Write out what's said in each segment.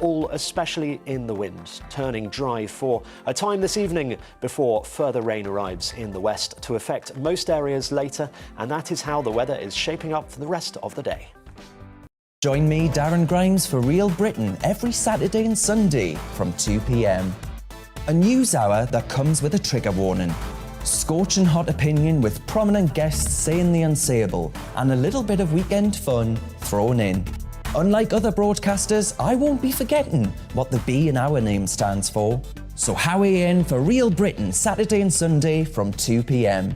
all especially in the wind, turning dry for a time this evening before further rain arrives in the west to affect most areas later, and that is how the weather is shaping up for the rest of the day. Join me, Darren Grimes, for Real Britain every Saturday and Sunday from 2 p.m. A news hour that comes with a trigger warning. Scorching hot opinion with prominent guests saying the unsayable and a little bit of weekend fun thrown in. Unlike other broadcasters, I won't be forgetting what the B in our name stands for. So howie in for Real Britain Saturday and Sunday from 2 p.m.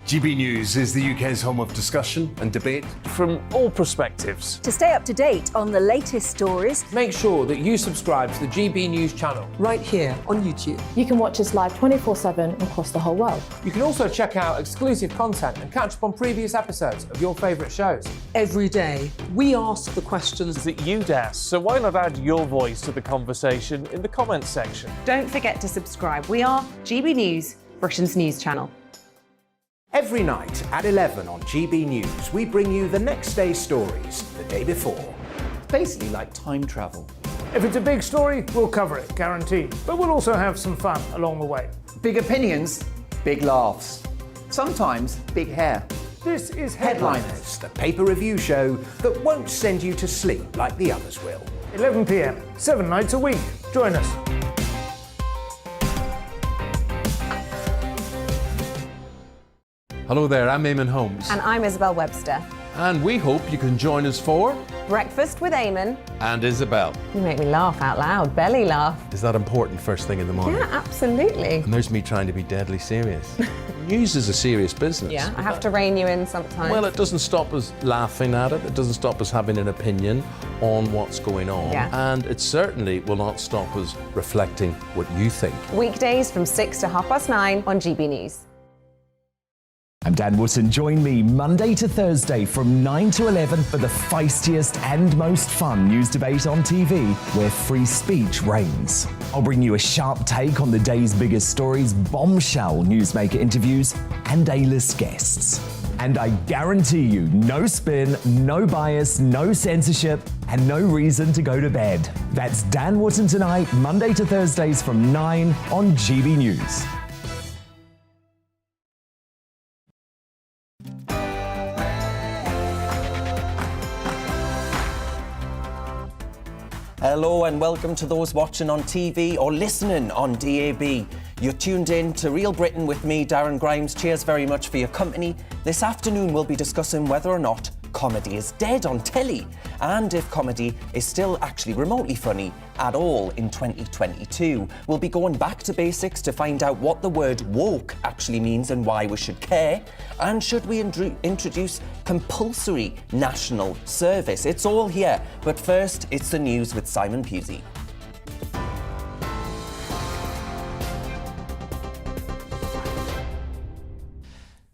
GB News is the UK's home of discussion and debate from all perspectives. To stay up to date on the latest stories, make sure that you subscribe to the GB News channel right here on YouTube. You can watch us live 24/7 across the whole world. You can also check out exclusive content and catch up on previous episodes of your favourite shows. Every day, we ask the questions that you'd ask, so why not add your voice to the conversation in the comments section? Don't forget to subscribe. We are GB News, Britain's news channel. Every night at 11 on GB News, we bring you the next day's stories the day before. It's basically like time travel. If it's a big story, we'll cover it, guaranteed. But we'll also have some fun along the way. Big opinions, big laughs. Sometimes big hair. This is Headliners, the paper review show that won't send you to sleep like the others will. 11 p.m, 7 nights a week. Join us. Hello there, I'm Eamon Holmes. And I'm Isabel Webster. And we hope you can join us for Breakfast with Eamon and Isabel. You make me laugh out loud, belly laugh. Is that important first thing in the morning? Yeah, absolutely. And there's me trying to be deadly serious. News is a serious business. Yeah, I have to rein you in sometimes. Well, it doesn't stop us laughing at it. It doesn't stop us having an opinion on what's going on. Yeah. And it certainly will not stop us reflecting what you think. Weekdays from 6 to 9:30 on GB News. I'm Dan Wootton. Join me Monday to Thursday from 9 to 11 for the feistiest and most fun news debate on TV, where free speech reigns. I'll bring you a sharp take on the day's biggest stories, bombshell newsmaker interviews, and A-list guests. And I guarantee you, no spin, no bias, no censorship, and no reason to go to bed. That's Dan Wootton Tonight, Monday to Thursdays from 9 on GB News. Hello and welcome to those watching on TV or listening on DAB. You're tuned in to Real Britain with me, Darren Grimes. Cheers very much for your company. This afternoon we'll be discussing whether or not comedy is dead on telly and if comedy is still actually remotely funny at all in 2022. We'll be going back to basics to find out what the word woke actually means and why we should care. And should we introduce compulsory national service? It's all here. But first, it's the news with Simon Pusey.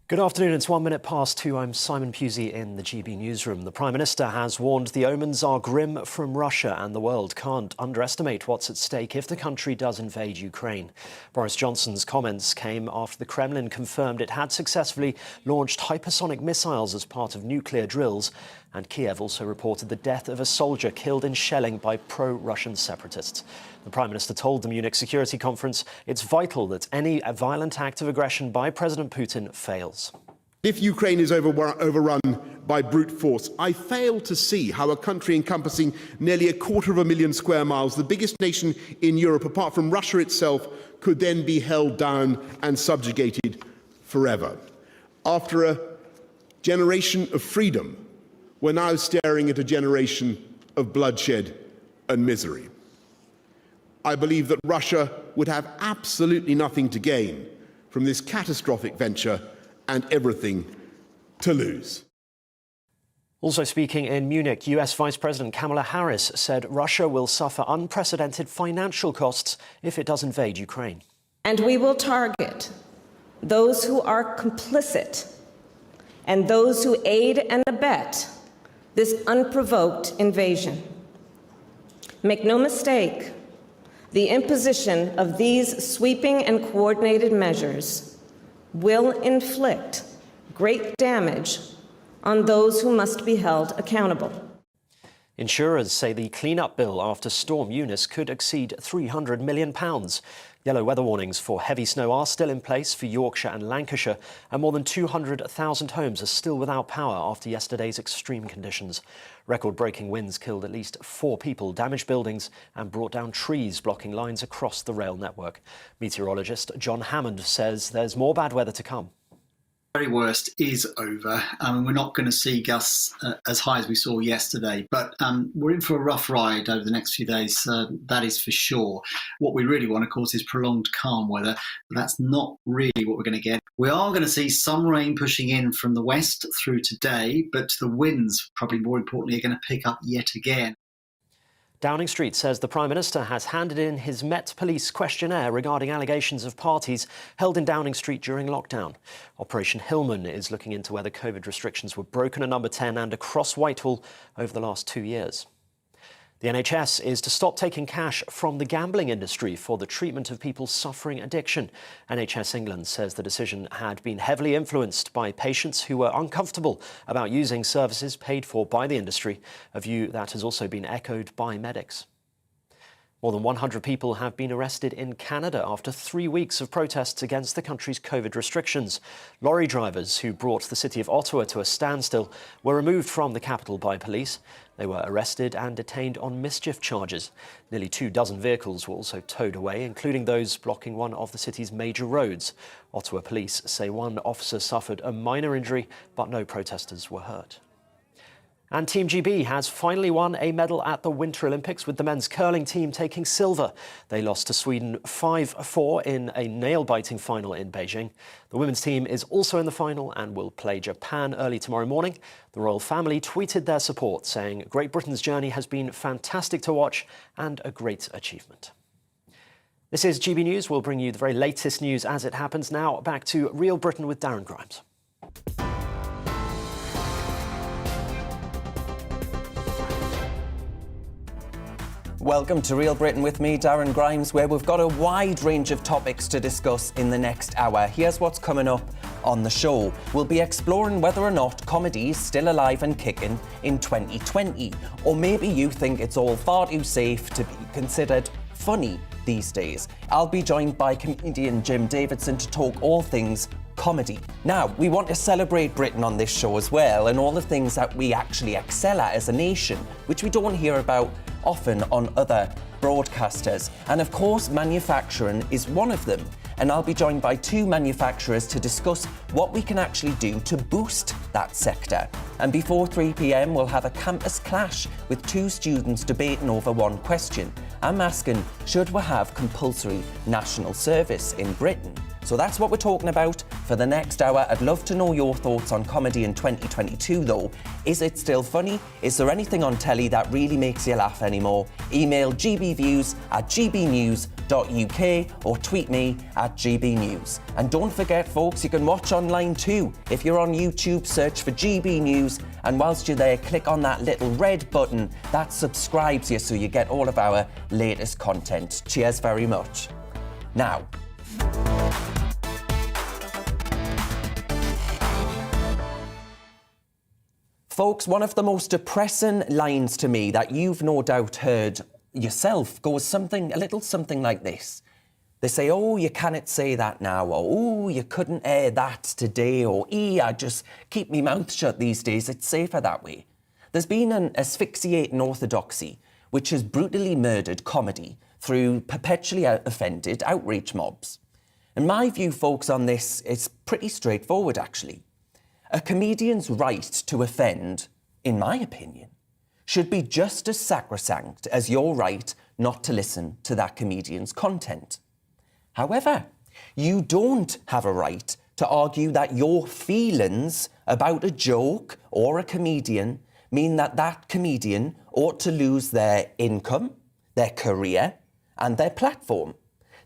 Good afternoon, it's 2:01. I'm Simon Pusey in the GB newsroom. The Prime Minister has warned the omens are grim from Russia and the world can't underestimate what's at stake if the country does invade Ukraine. Boris Johnson's comments came after the Kremlin confirmed it had successfully launched hypersonic missiles as part of nuclear drills, and Kiev also reported the death of a soldier killed in shelling by pro-Russian separatists. The Prime Minister told the Munich Security Conference it's vital that any violent act of aggression by President Putin fails. If Ukraine is overrun by brute force, I fail to see how a country encompassing nearly 250,000 square miles, the biggest nation in Europe apart from Russia itself, could then be held down and subjugated forever. After a generation of freedom, we're now staring at a generation of bloodshed and misery. I believe that Russia would have absolutely nothing to gain from this catastrophic venture and everything to lose. Also speaking in Munich, US Vice President Kamala Harris said Russia will suffer unprecedented financial costs if it does invade Ukraine. And we will target those who are complicit and those who aid and abet this unprovoked invasion. Make no mistake, The imposition of these sweeping and coordinated measures will inflict great damage on those who must be held accountable. Insurers say the clean-up bill after Storm Eunice could exceed £300 million. Yellow weather warnings for heavy snow are still in place for Yorkshire and Lancashire, and more than 200,000 homes are still without power after yesterday's extreme conditions. Record-breaking winds killed at least 4 people, damaged buildings and brought down trees blocking lines across the rail network. Meteorologist John Hammond says there's more bad weather to come. Very worst is over. We're not going to see gusts as high as we saw yesterday, but we're in for a rough ride over the next few days, that is for sure. What we really want, of course, is prolonged calm weather, but that's not really what we're going to get. We are going to see some rain pushing in from the west through today, but the winds, probably more importantly, are going to pick up yet again. Downing Street says the Prime Minister has handed in his Met Police questionnaire regarding allegations of parties held in Downing Street during lockdown. Operation Hillman is looking into whether COVID restrictions were broken at Number 10 and across Whitehall over the last 2 years. The NHS is to stop taking cash from the gambling industry for the treatment of people suffering addiction. NHS England says the decision had been heavily influenced by patients who were uncomfortable about using services paid for by the industry, a view that has also been echoed by medics. More than 100 people have been arrested in Canada after 3 weeks of protests against the country's COVID restrictions. Lorry drivers who brought the city of Ottawa to a standstill were removed from the capital by police. They were arrested and detained on mischief charges. Nearly 24 vehicles were also towed away, including those blocking one of the city's major roads. Ottawa police say one officer suffered a minor injury, but no protesters were hurt. And Team GB has finally won a medal at the Winter Olympics, with the men's curling team taking silver. They lost to Sweden 5-4 in a nail-biting final in Beijing. The women's team is also in the final and will play Japan early tomorrow morning. The royal family tweeted their support, saying Great Britain's journey has been fantastic to watch and a great achievement. This is GB News. We'll bring you the very latest news as it happens. Now back to Real Britain with Darren Grimes. Welcome to Real Britain with me, Darren Grimes, where we've got a wide range of topics to discuss in the next hour. Here's what's coming up on the show. We'll be exploring whether or not comedy is still alive and kicking in 2020. Or maybe you think it's all far too safe to be considered funny these days. I'll be joined by comedian Jim Davidson to talk all things comedy. Now, we want to celebrate Britain on this show as well, and all the things that we actually excel at as a nation, which we don't hear about often on other broadcasters. And of course, manufacturing is one of them. And I'll be joined by 2 manufacturers to discuss what we can actually do to boost that sector. And before 3 p.m, we'll have a campus clash with 2 students debating over one question. I'm asking, should we have compulsory national service in Britain? So that's what we're talking about for the next hour. I'd love to know your thoughts on comedy in 2022 though. Is it still funny? Is there anything on telly that really makes you laugh anymore? Email gbviews@gbnews.uk or tweet me at gbnews. And don't forget folks, you can watch online too. If you're on YouTube, search for GB News, and whilst you're there, click on that little red button that subscribes you so you get all of our latest content. Cheers very much. Now, folks, one of the most depressing lines to me that you've no doubt heard yourself goes a little something like this. They say, oh, you cannot say that now, or oh, you couldn't air that today, or I just keep me mouth shut these days, it's safer that way. There's been an asphyxiating orthodoxy which has brutally murdered comedy through perpetually offended outrage mobs. And my view, folks, on this is pretty straightforward, actually. A comedian's right to offend, in my opinion, should be just as sacrosanct as your right not to listen to that comedian's content. However, you don't have a right to argue that your feelings about a joke or a comedian mean that that comedian ought to lose their income, their career, and their platform.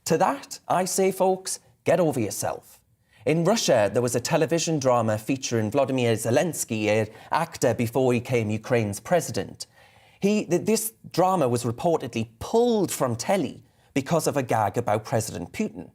To that, I say, folks, get over yourself. In Russia, there was a television drama featuring Vladimir Zelensky, an actor before he became Ukraine's president. This drama was reportedly pulled from telly because of a gag about President Putin.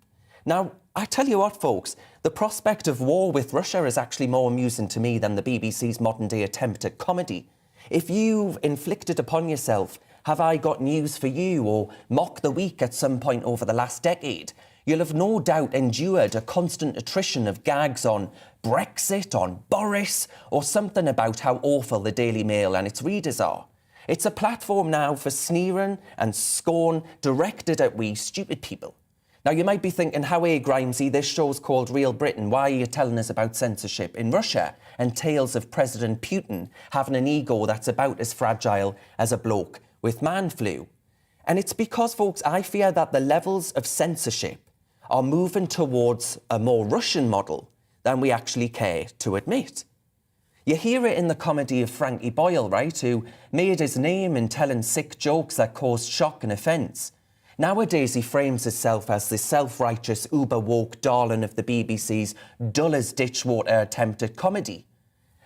Now, I tell you what, folks, the prospect of war with Russia is actually more amusing to me than the BBC's modern-day attempt at comedy. If you've inflicted upon yourself, have I got news for you, or mock the week at some point over the last decade, you'll have no doubt endured a constant attrition of gags on Brexit, on Boris, or something about how awful the Daily Mail and its readers are. It's a platform now for sneering and scorn directed at we stupid people. Now, you might be thinking, how Grimesy, this show's called Real Britain. Why are you telling us about censorship in Russia and tales of President Putin having an ego that's about as fragile as a bloke with man flu? And it's because, folks, I fear that the levels of censorship are moving towards a more Russian model than we actually care to admit. You hear it in the comedy of Frankie Boyle, right, who made his name in telling sick jokes that caused shock and offence. Nowadays, he frames himself as the self-righteous, uber-woke darling of the BBC's dull-as-ditchwater attempt at comedy.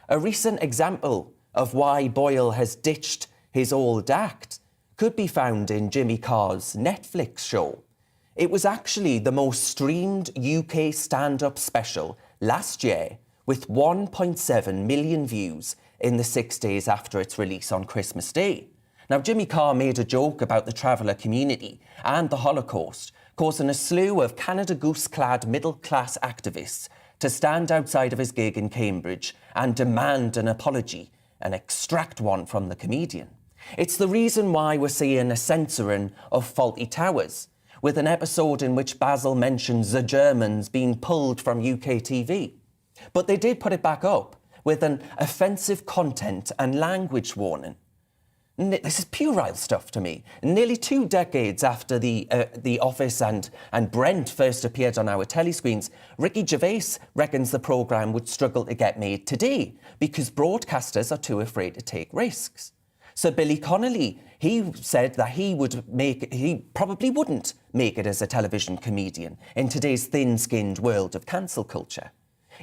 A recent example of why Boyle has ditched his old act could be found in Jimmy Carr's Netflix show. It was actually the most streamed UK stand-up special last year, with 1.7 million views in the 6 days after its release on Christmas Day. Now, Jimmy Carr made a joke about the traveller community and the Holocaust, causing a slew of Canada Goose-clad middle-class activists to stand outside of his gig in Cambridge and demand an apology and extract one from the comedian. It's the reason why we're seeing a censoring of Faulty Towers, with an episode in which Basil mentions the Germans being pulled from UK TV. But they did put it back up with an offensive content and language warning. This is puerile stuff to me. Nearly 2 decades after The Office and Brent first appeared on our telescreens, Ricky Gervais reckons the programme would struggle to get made today because broadcasters are too afraid to take risks. So Billy Connolly, he said that he probably wouldn't make it as a television comedian in today's thin-skinned world of cancel culture.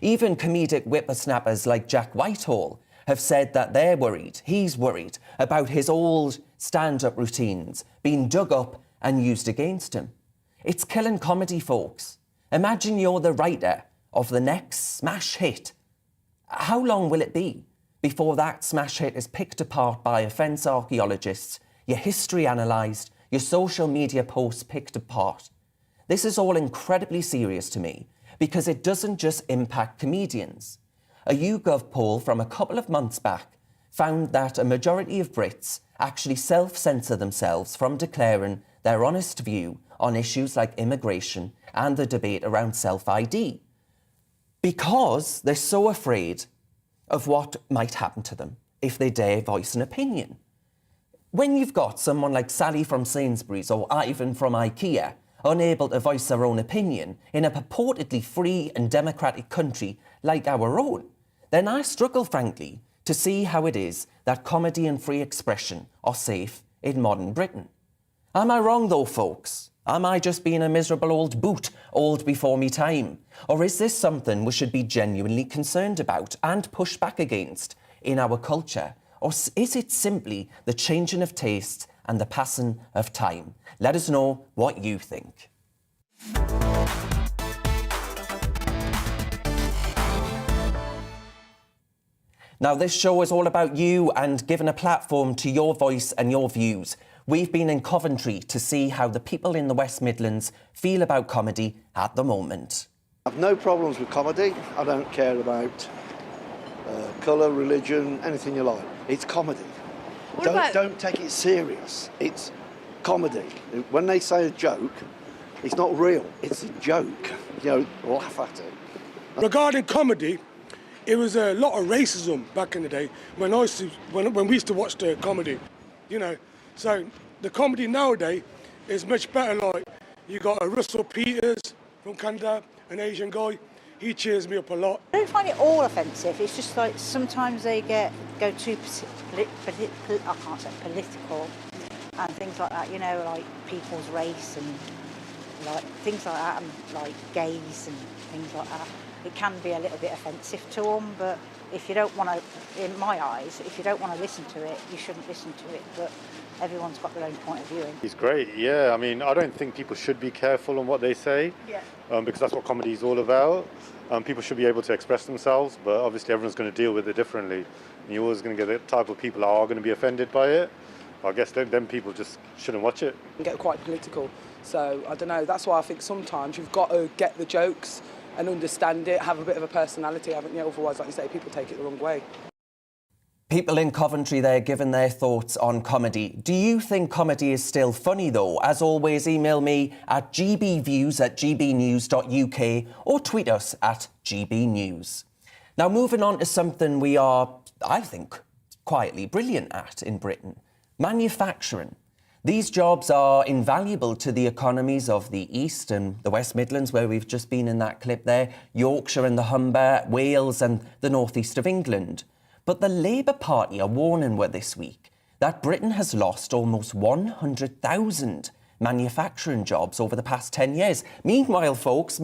Even comedic whippersnappers like Jack Whitehall have said that they're worried, he's worried, about his old stand-up routines being dug up and used against him. It's killing comedy, folks. Imagine you're the writer of the next smash hit. How long will it be before that smash hit is picked apart by offence archaeologists, your history analysed, your social media posts picked apart? This is all incredibly serious to me because it doesn't just impact comedians. A YouGov poll from a couple of months back found that a majority of Brits actually self-censor themselves from declaring their honest view on issues like immigration and the debate around self-ID, because they're so afraid of what might happen to them if they dare voice an opinion. When you've got someone like Sally from Sainsbury's or Ivan from IKEA unable to voice their own opinion in a purportedly free and democratic country like our own, then I struggle, frankly, to see how it is that comedy and free expression are safe in modern Britain. Am I wrong, though, folks? Am I just being a miserable old boot, old before me time? Or is this something we should be genuinely concerned about and push back against in our culture? Or is it simply the changing of tastes and the passing of time? Let us know what you think. Now, this show is all about you and giving a platform to your voice and your views. We've been in Coventry to see how the people in the West Midlands feel about comedy at the moment. I've no problems with comedy. I don't care about colour, religion, anything you like. It's comedy. Don't take it serious. It's comedy. When they say a joke, it's not real. It's a joke. You know, laugh at it. Regarding comedy, it was a lot of racism back in the day when we used to watch the comedy, you know. So the comedy nowadays is much better. Like, you got a Russell Peters from Canada, an Asian guy. He cheers me up a lot. I don't find it all offensive. It's just like sometimes they go too political and things like that. You know, like people's race and like things like that, and like gays and things like that. It can be a little bit offensive to them, but if you don't want to, in my eyes, if you don't want to listen to it, you shouldn't listen to it. But everyone's got their own point of view. He's great, yeah. I mean, I don't think people should be careful on what they say, because that's what comedy is all about. People should be able to express themselves, but obviously everyone's going to deal with it differently. And you're always going to get the type of people that are going to be offended by it. I guess then people just shouldn't watch it. And get quite political. So, I don't know, that's why I think sometimes you've got to get the jokes and understand it, have a bit of a personality, haven't you? Otherwise, like you say, people take it the wrong way. People in Coventry there giving their thoughts on comedy. Do you think comedy is still funny, though? As always, email me at gbviews@gbnews.uk or tweet us at gbnews. Now, moving on to something we are, I think, quietly brilliant at in Britain. Manufacturing. These jobs are invaluable to the economies of the East and the West Midlands, where we've just been in that clip there, Yorkshire and the Humber, Wales and the North East of England. But the Labour Party are warning us this week that Britain has lost almost 100,000 manufacturing jobs over the past 10 years. Meanwhile, folks,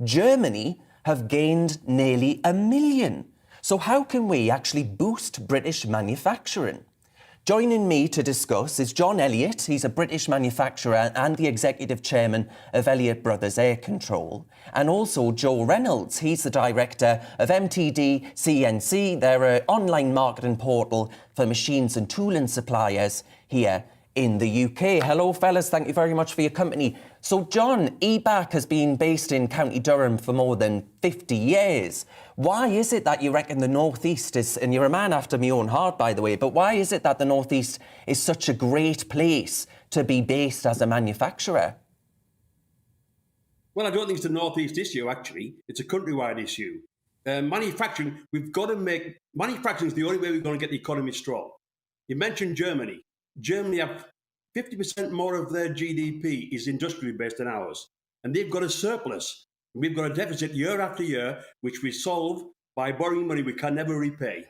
Germany have gained nearly 1 million. So how can we actually boost British manufacturing? Joining me to discuss is John Elliott. He's a British manufacturer and the executive chairman of Elliott Brothers Air Control. And also Joe Reynolds. He's the director of MTD CNC. They're an online marketing portal for machines and tooling suppliers here in the UK. Hello, fellas. Thank you very much for your company. So, John, EBAC has been based in County Durham for more than 50 years. Why is it that you reckon the North East is, and you're a man after my own heart, by the way, but why is it that the North East is such a great place to be based as a manufacturer? Well, I don't think it's a North East issue, actually. It's a countrywide issue. Manufacturing, manufacturing is the only way we're going to get the economy strong. You mentioned Germany. Germany have 50% more of their GDP is industrially based than ours. And they've got a surplus. We've got a deficit year after year, which we solve by borrowing money we can never repay.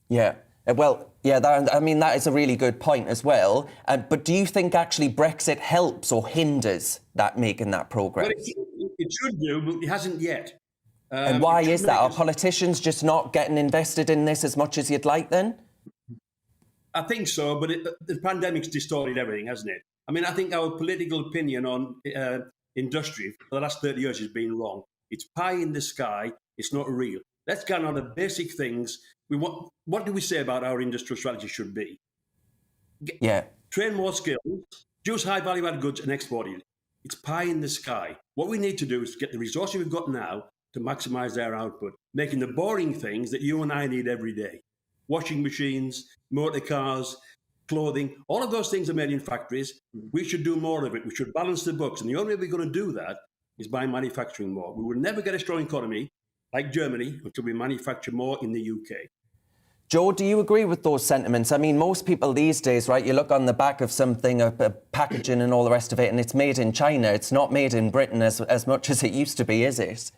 Yeah. Well, yeah, that is a really good point as well. But do you think actually Brexit helps or hinders that making that progress? Well, it should do, but it hasn't yet. And why is that? Are politicians just not getting invested in this as much as you'd like then? I think so, but the pandemic's distorted everything, hasn't it? I mean, I think our political opinion on industry for the last 30 years has been wrong. It's pie in the sky. It's not real. Let's get on the basic things. What do we say about our industrial strategy should be? Train more skills, produce high value-added goods and export it. It's pie in the sky. What we need to do is get the resources we've got now to maximise their output, making the boring things that you and I need every day. Washing machines, motor cars, clothing, all of those things are made in factories. We should do more of it. We should balance the books. And the only way we're going to do that is by manufacturing more. We will never get a strong economy like Germany until we manufacture more in the UK. Joe, do you agree with those sentiments? I mean, most people these days, right, you look on the back of something, a packaging and all the rest of it, and it's made in China. It's not made in Britain as much as it used to be, is it?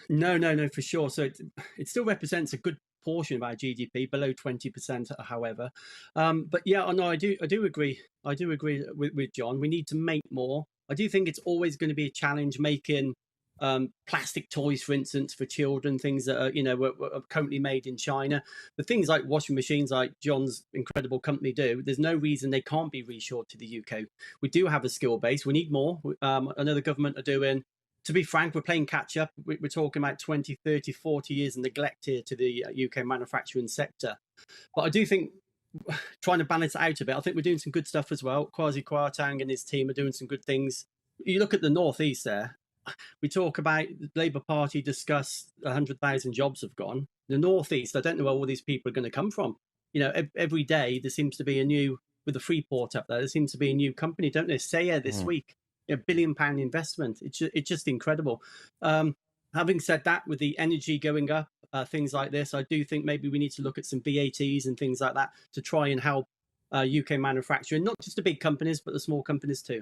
No, for sure. So it still represents a good portion of our GDP, below 20%, however. But yeah, no, I do agree. I do agree with John. We need to make more. I do think it's always going to be a challenge making plastic toys, for instance, for children, things that are, were currently made in China. But things like washing machines, like John's incredible company do, there's no reason they can't be reshored to the UK. We do have a skill base. We need more. I know the government are doing. To be frank, we're playing catch up. We're talking about 20, 30, 40 years of neglect here to the UK manufacturing sector. But I do think trying to balance it out a bit, I think we're doing some good stuff as well. Kwasi Kwarteng and his team are doing some good things. You look at the North East there, we talk about the Labour Party discuss 100,000 jobs have gone. The North East, I don't know where all these people are going to come from. Every day there seems to be a new, with the Freeport up there seems to be a new company, don't there? Saya this week. £1 billion investment. It's just incredible. Having said that, with the energy going up, things like this, I do think maybe we need to look at some VATs and things like that to try and help UK manufacturing, not just the big companies, but the small companies too.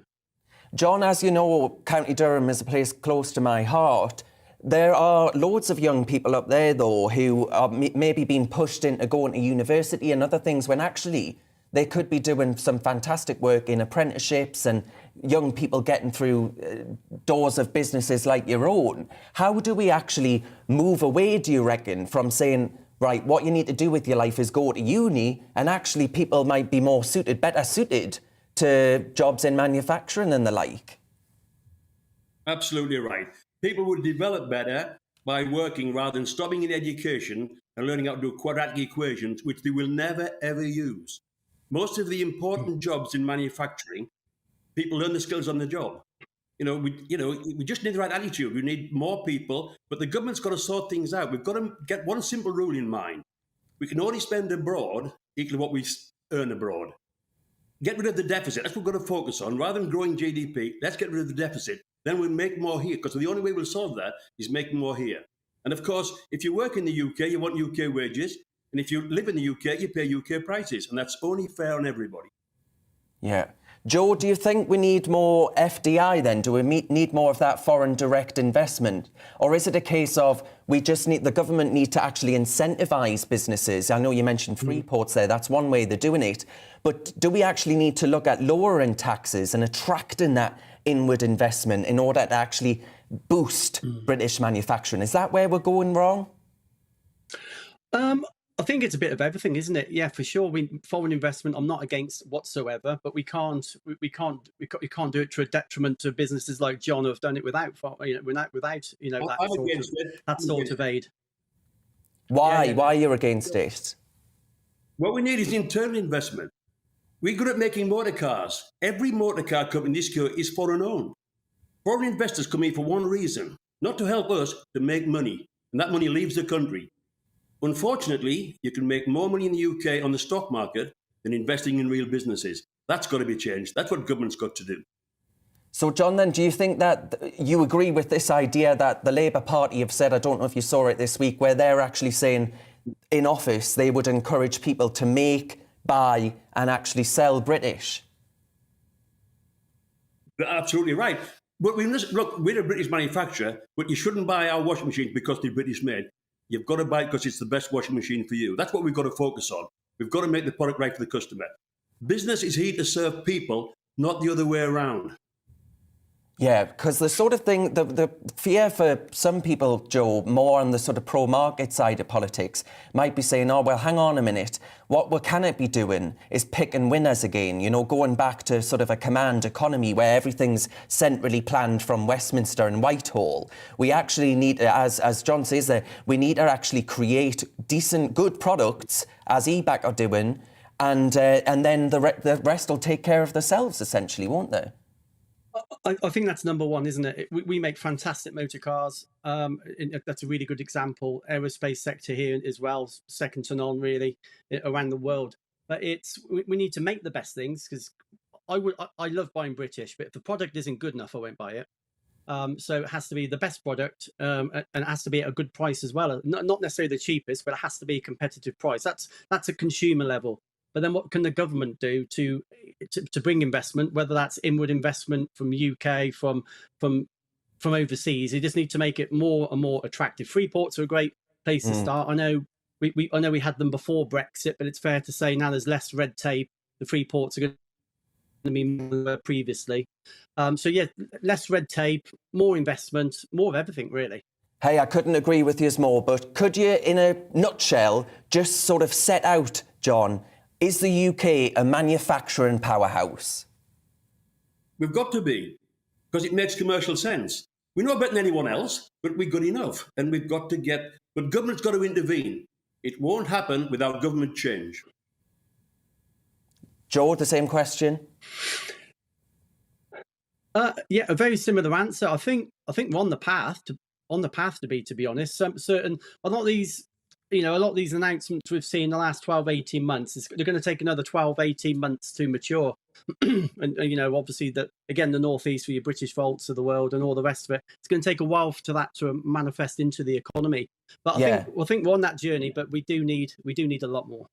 John, as you know, County Durham is a place close to my heart. There are loads of young people up there, though, who are maybe being pushed into going to university and other things when actually they could be doing some fantastic work in apprenticeships and young people getting through doors of businesses like your own. How do we actually move away, do you reckon, from saying right, what you need to do with your life is go to uni, and actually people might be better suited to jobs in manufacturing and the like. Absolutely right. People would develop better by working rather than stopping in education and learning how to do quadratic equations, which they will never, ever use. Most of the important jobs in manufacturing, people learn the skills on the job. We just need the right attitude. We need more people, but the government's got to sort things out. We've got to get one simple rule in mind. We can only spend abroad equal to what we earn abroad. Get rid of the deficit. That's what we've got to focus on. Rather than growing GDP, let's get rid of the deficit. Then we'll make more here, because the only way we'll solve that is making more here. And of course, if you work in the UK, you want UK wages. And if you live in the UK, you pay UK prices. And that's only fair on everybody. Yeah. Joe, do you think we need more FDI then? Do we need more of that foreign direct investment? Or is it a case of the government need to actually incentivise businesses? I know you mentioned free ports there, that's one way they're doing it. But do we actually need to look at lowering taxes and attracting that inward investment in order to actually boost British manufacturing? Is that where we're going wrong? I think it's a bit of everything, isn't it? Yeah, for sure. Foreign investment, I'm not against whatsoever, but we can't do it to a detriment to businesses like John who have done it without that sort of aid. Why? Yeah. Why are you against it? What we need is internal investment. We're good at making motor cars. Every motor car company in this country is foreign owned. Foreign investors come here for one reason, not to help us, to make money, and that money leaves the country. Unfortunately, you can make more money in the UK on the stock market than investing in real businesses. That's got to be changed. That's what government's got to do. So, John, then, do you think that you agree with this idea that the Labour Party have said, I don't know if you saw it this week, where they're actually saying in office they would encourage people to make, buy and actually sell British? You're absolutely right. But look, we're a British manufacturer, but you shouldn't buy our washing machines because they're British made. You've got to buy it because it's the best washing machine for you. That's what we've got to focus on. We've got to make the product right for the customer. Business is here to serve people, not the other way around. Yeah, because the sort of thing, the fear for some people, Joe, more on the sort of pro-market side of politics, might be saying, oh, well, hang on a minute. What can it be doing is picking winners again, going back to sort of a command economy where everything's centrally planned from Westminster and Whitehall. We actually need, as John says there, we need to actually create decent, good products, as EBAC are doing, and then the rest will take care of themselves, essentially, won't they? I think that's number one, isn't it? We make fantastic motor cars. That's a really good example. Aerospace sector here as well, second to none, really, around the world. But we need to make the best things, because I love buying British, but if the product isn't good enough, I won't buy it. So it has to be the best product, and it has to be at a good price as well. Not necessarily the cheapest, but it has to be a competitive price. That's a consumer level. But then what can the government do to bring investment, whether that's inward investment from UK, from overseas? You just need to make it more and more attractive. Free ports are a great place to start. I know we had them before Brexit, but it's fair to say now there's less red tape. The free ports are going to be more than were previously. So yeah, less red tape, more investment, more of everything, really. Hey, I couldn't agree with you more, but could you, in a nutshell, just sort of set out, John, is the UK a manufacturing powerhouse? We've got to be, because it makes commercial sense. We're not better than anyone else, but we're good enough. And we've got to but government's got to intervene. It won't happen without government change. Joe, the same question? Yeah, a very similar answer. I think we're on the path to be honest. A lot of these announcements we've seen in the last 12, 18 months, they're going to take another 12, 18 months to mature. and obviously, the Northeast for your British Volts of the world and all the rest of it, it's going to take a while for that to manifest into the economy. But I think we're on that journey, but we do need a lot more.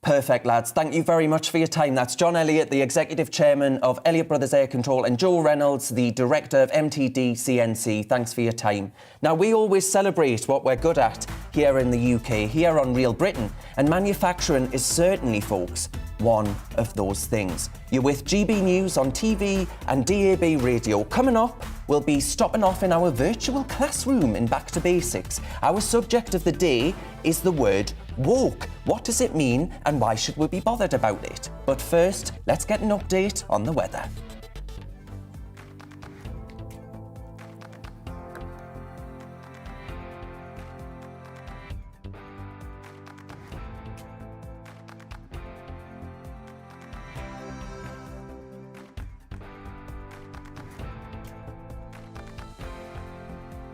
Perfect, lads. Thank you very much for your time. That's John Elliott, the Executive Chairman of Elliott Brothers Air Control, and Joe Reynolds, the Director of MTD CNC. Thanks for your time. Now, we always celebrate what we're good at here in the UK, here on Real Britain, and manufacturing is certainly, folks, one of those things. You're with GB News on TV and DAB radio. Coming up, we'll be stopping off in our virtual classroom in Back to Basics. Our subject of the day is the word Woke, what does it mean and why should we be bothered about it? But first, let's get an update on the weather.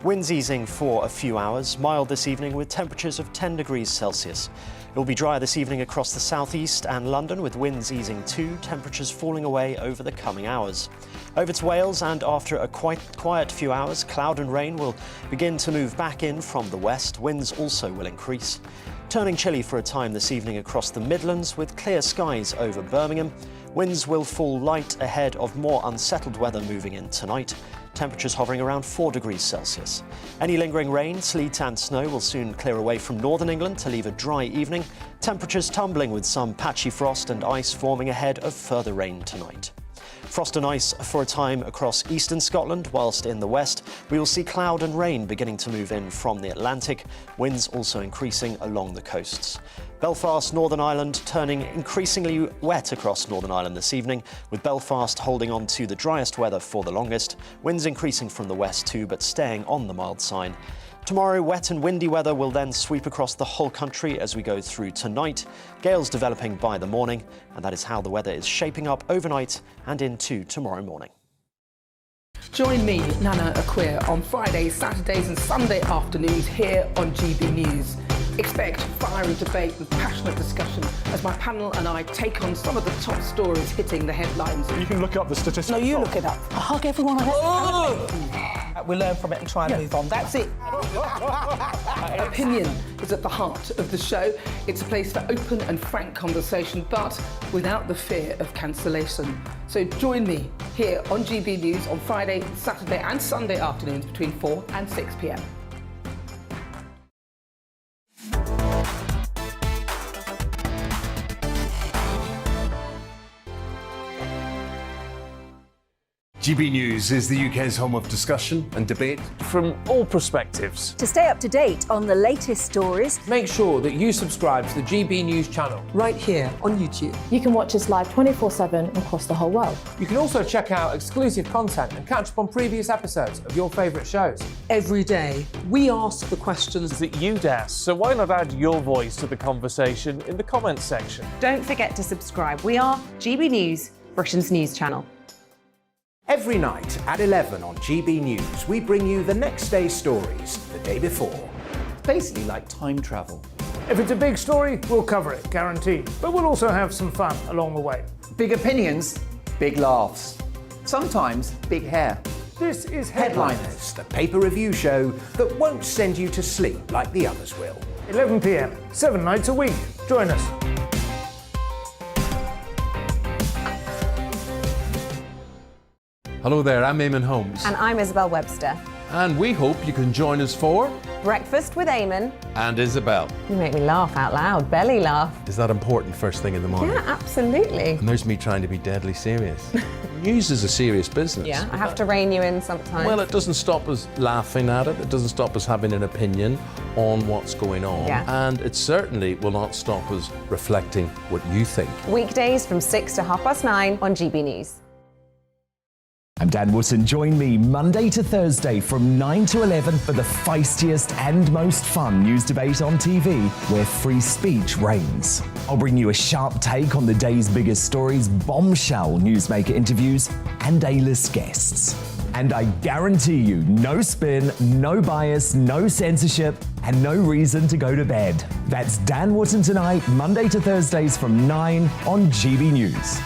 Winds easing for a few hours, mild this evening with temperatures of 10 degrees Celsius. It will be drier this evening across the southeast and London with winds easing too, temperatures falling away over the coming hours. Over to Wales, and after a quite quiet few hours, cloud and rain will begin to move back in from the west. Winds also will increase. Turning chilly for a time this evening across the Midlands with clear skies over Birmingham. Winds will fall light ahead of more unsettled weather moving in tonight. Temperatures hovering around 4 degrees Celsius. Any lingering rain, sleet and snow will soon clear away from northern England to leave a dry evening. Temperatures tumbling with some patchy frost and ice forming ahead of further rain tonight. Frost and ice for a time across eastern Scotland, whilst in the west we will see cloud and rain beginning to move in from the Atlantic, winds also increasing along the coasts. Belfast, Northern Ireland turning increasingly wet across Northern Ireland this evening, with Belfast holding on to the driest weather for the longest, winds increasing from the west too but staying on the mild side. Tomorrow, wet and windy weather will then sweep across the whole country as we go through tonight. Gales developing by the morning, and that is how the weather is shaping up overnight and into tomorrow morning. Join me, Nana Akweer, on Fridays, Saturdays and Sunday afternoons here on GB News. Expect fiery debate and passionate discussion as my panel and I take on some of the top stories hitting the headlines. You can look up the statistics. No, you look it up. I hug everyone. We learn from it and try and move on. That's it. Opinion is at the heart of the show. It's a place for open and frank conversation, but without the fear of cancellation. So join me here on GB News on Friday, Saturday and Sunday afternoons between 4 and 6 p.m. GB News is the UK's home of discussion and debate from all perspectives. To stay up to date on the latest stories, make sure that you subscribe to the GB News channel. Right here on YouTube. You can watch us live 24/7 across the whole world. You can also check out exclusive content and catch up on previous episodes of your favourite shows. Every day, we ask the questions that you'd ask, so why not add your voice to the conversation in the comments section? Don't forget to subscribe. We are GB News, Britain's news channel. Every night at 11 on GB News, we bring you the next day's stories the day before. Basically like time travel. If it's a big story, we'll cover it, guaranteed. But we'll also have some fun along the way. Big opinions, big laughs. Sometimes big hair. This is Headliners, the paper review show that won't send you to sleep like the others will. 11 p.m, 7 nights a week. Join us. Hello there, I'm Eamon Holmes. and I'm Isabel Webster. And we hope you can join us for Breakfast with Eamon. And Isabel. You make me laugh out loud, belly laugh. Is that important first thing in the morning? Yeah, absolutely. And there's me trying to be deadly serious. News is a serious business. Yeah, I have to rein you in sometimes. Well, it doesn't stop us laughing at it. It doesn't stop us having an opinion on what's going on. Yeah. And it certainly will not stop us reflecting what you think. Weekdays from 6 to 9:30 on GB News. I'm Dan Wootton. Join me Monday to Thursday from 9 to 11 for the feistiest and most fun news debate on TV, where free speech reigns. I'll bring you a sharp take on the day's biggest stories, bombshell newsmaker interviews, and A-list guests. And I guarantee you, no spin, no bias, no censorship, and no reason to go to bed. That's Dan Wootton Tonight, Monday to Thursdays from 9 on GB News.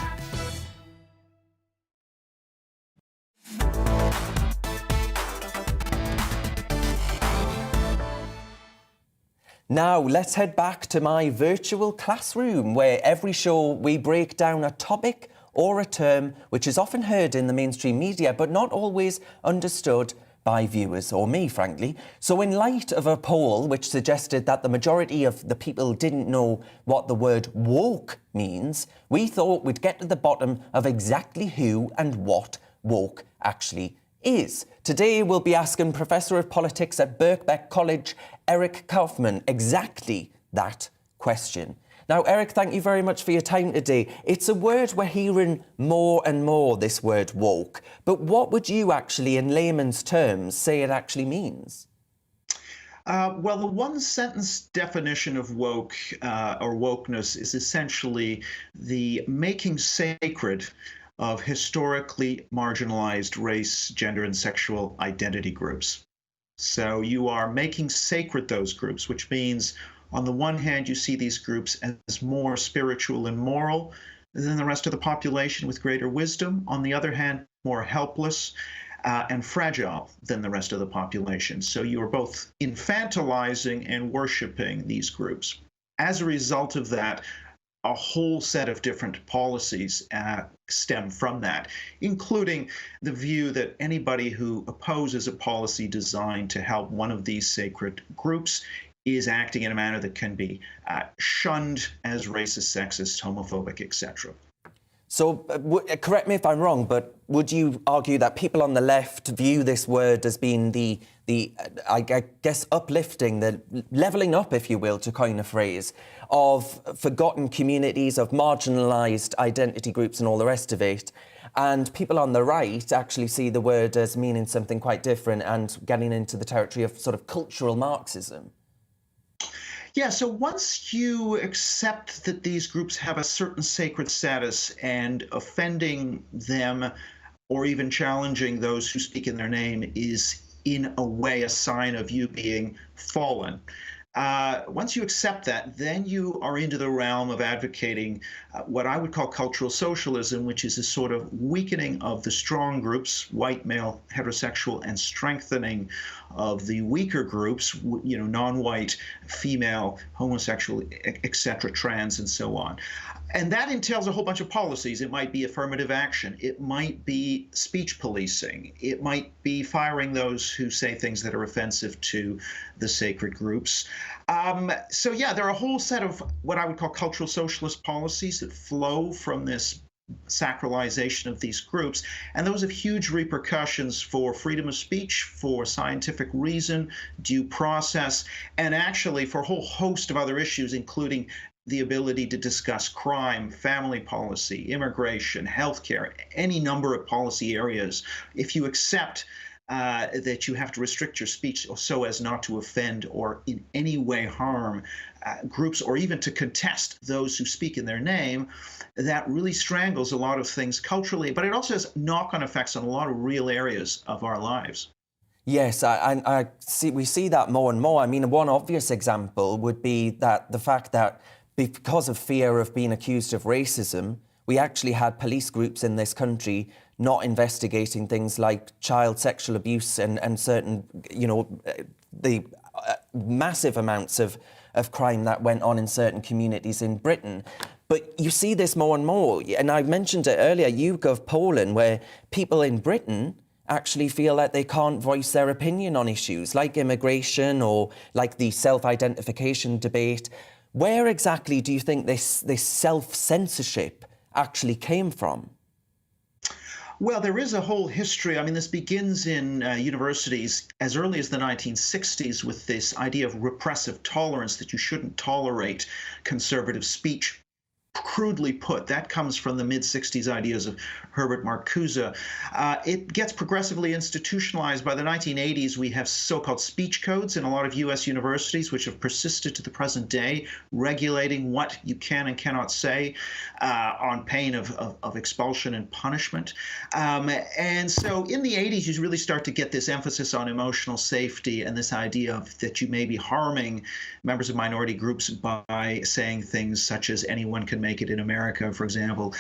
Now, let's head back to my virtual classroom, where every show we break down a topic or a term which is often heard in the mainstream media, but not always understood by viewers, or me, frankly. So in light of a poll which suggested that the majority of the people didn't know what the word woke means, we thought we'd get to the bottom of exactly who and what woke actually is. Today we'll be asking Professor of Politics at Birkbeck College, Eric Kaufman, exactly that question. Now, Eric, thank you very much for your time today. It's a word we're hearing more and more, this word woke. But what would you actually, in layman's terms, say it actually means? Well, the one-sentence definition of woke or wokeness is essentially the making sacred of historically marginalized race, gender, and sexual identity groups. So you are making sacred those groups, which means on the one hand, you see these groups as more spiritual and moral than the rest of the population with greater wisdom. On the other hand, more helpless and fragile than the rest of the population. So you are both infantilizing and worshiping these groups. As a result of that, a whole set of different policies stem from that, including the view that anybody who opposes a policy designed to help one of these sacred groups is acting in a manner that can be shunned as racist, sexist, homophobic, etc. So, correct me if I'm wrong, but would you argue that people on the left view this word as being the I guess, uplifting, the levelling up, if you will, to coin a phrase, of forgotten communities, of marginalised identity groups and all the rest of it, and people on the right actually see the word as meaning something quite different and getting into the territory of sort of cultural Marxism? Yeah, so once you accept that these groups have a certain sacred status and offending them or even challenging those who speak in their name is in a way a sign of you being fallen. Once you accept that, then you are into the realm of advocating what I would call cultural socialism, which is a sort of weakening of the strong groups, white, male, heterosexual, and strengthening of the weaker groups, you know, non-white, female, homosexual, etc., trans, and so on. And that entails a whole bunch of policies. It might be affirmative action. It might be speech policing. It might be firing those who say things that are offensive to the sacred groups. So yeah, there are a whole set of what I would call cultural socialist policies that flow from this sacralization of these groups, and those have huge repercussions for freedom of speech, for scientific reason, due process, and actually for a whole host of other issues, including the ability to discuss crime, family policy, immigration, healthcare, any number of policy areas. If you accept that you have to restrict your speech so as not to offend or in any way harm groups or even to contest those who speak in their name, that really strangles a lot of things culturally, but it also has knock-on effects on a lot of real areas of our lives. Yes, I see. We see that more and more. I mean, one obvious example would be that the fact that because of fear of being accused of racism, we actually had police groups in this country not investigating things like child sexual abuse and certain, you know, the massive amounts of crime that went on in certain communities in Britain. But you see this more and more. And I mentioned it earlier, YouGov polling, where people in Britain actually feel that they can't voice their opinion on issues like immigration or like the self-identification debate. Where exactly do you think this self-censorship actually came from? Well, there is a whole history. I mean, this begins in universities as early as the 1960s with this idea of repressive tolerance, that you shouldn't tolerate conservative speech. Crudely put, that comes from the mid-60s ideas of Herbert Marcuse. It gets progressively institutionalized. By the 1980s, we have so-called speech codes in a lot of U.S. universities, which have persisted to the present day, regulating what you can and cannot say on pain of expulsion and punishment. And so in the 80s, you really start to get this emphasis on emotional safety and this idea of that you may be harming members of minority groups by saying things such as anyone can make it in America, for example.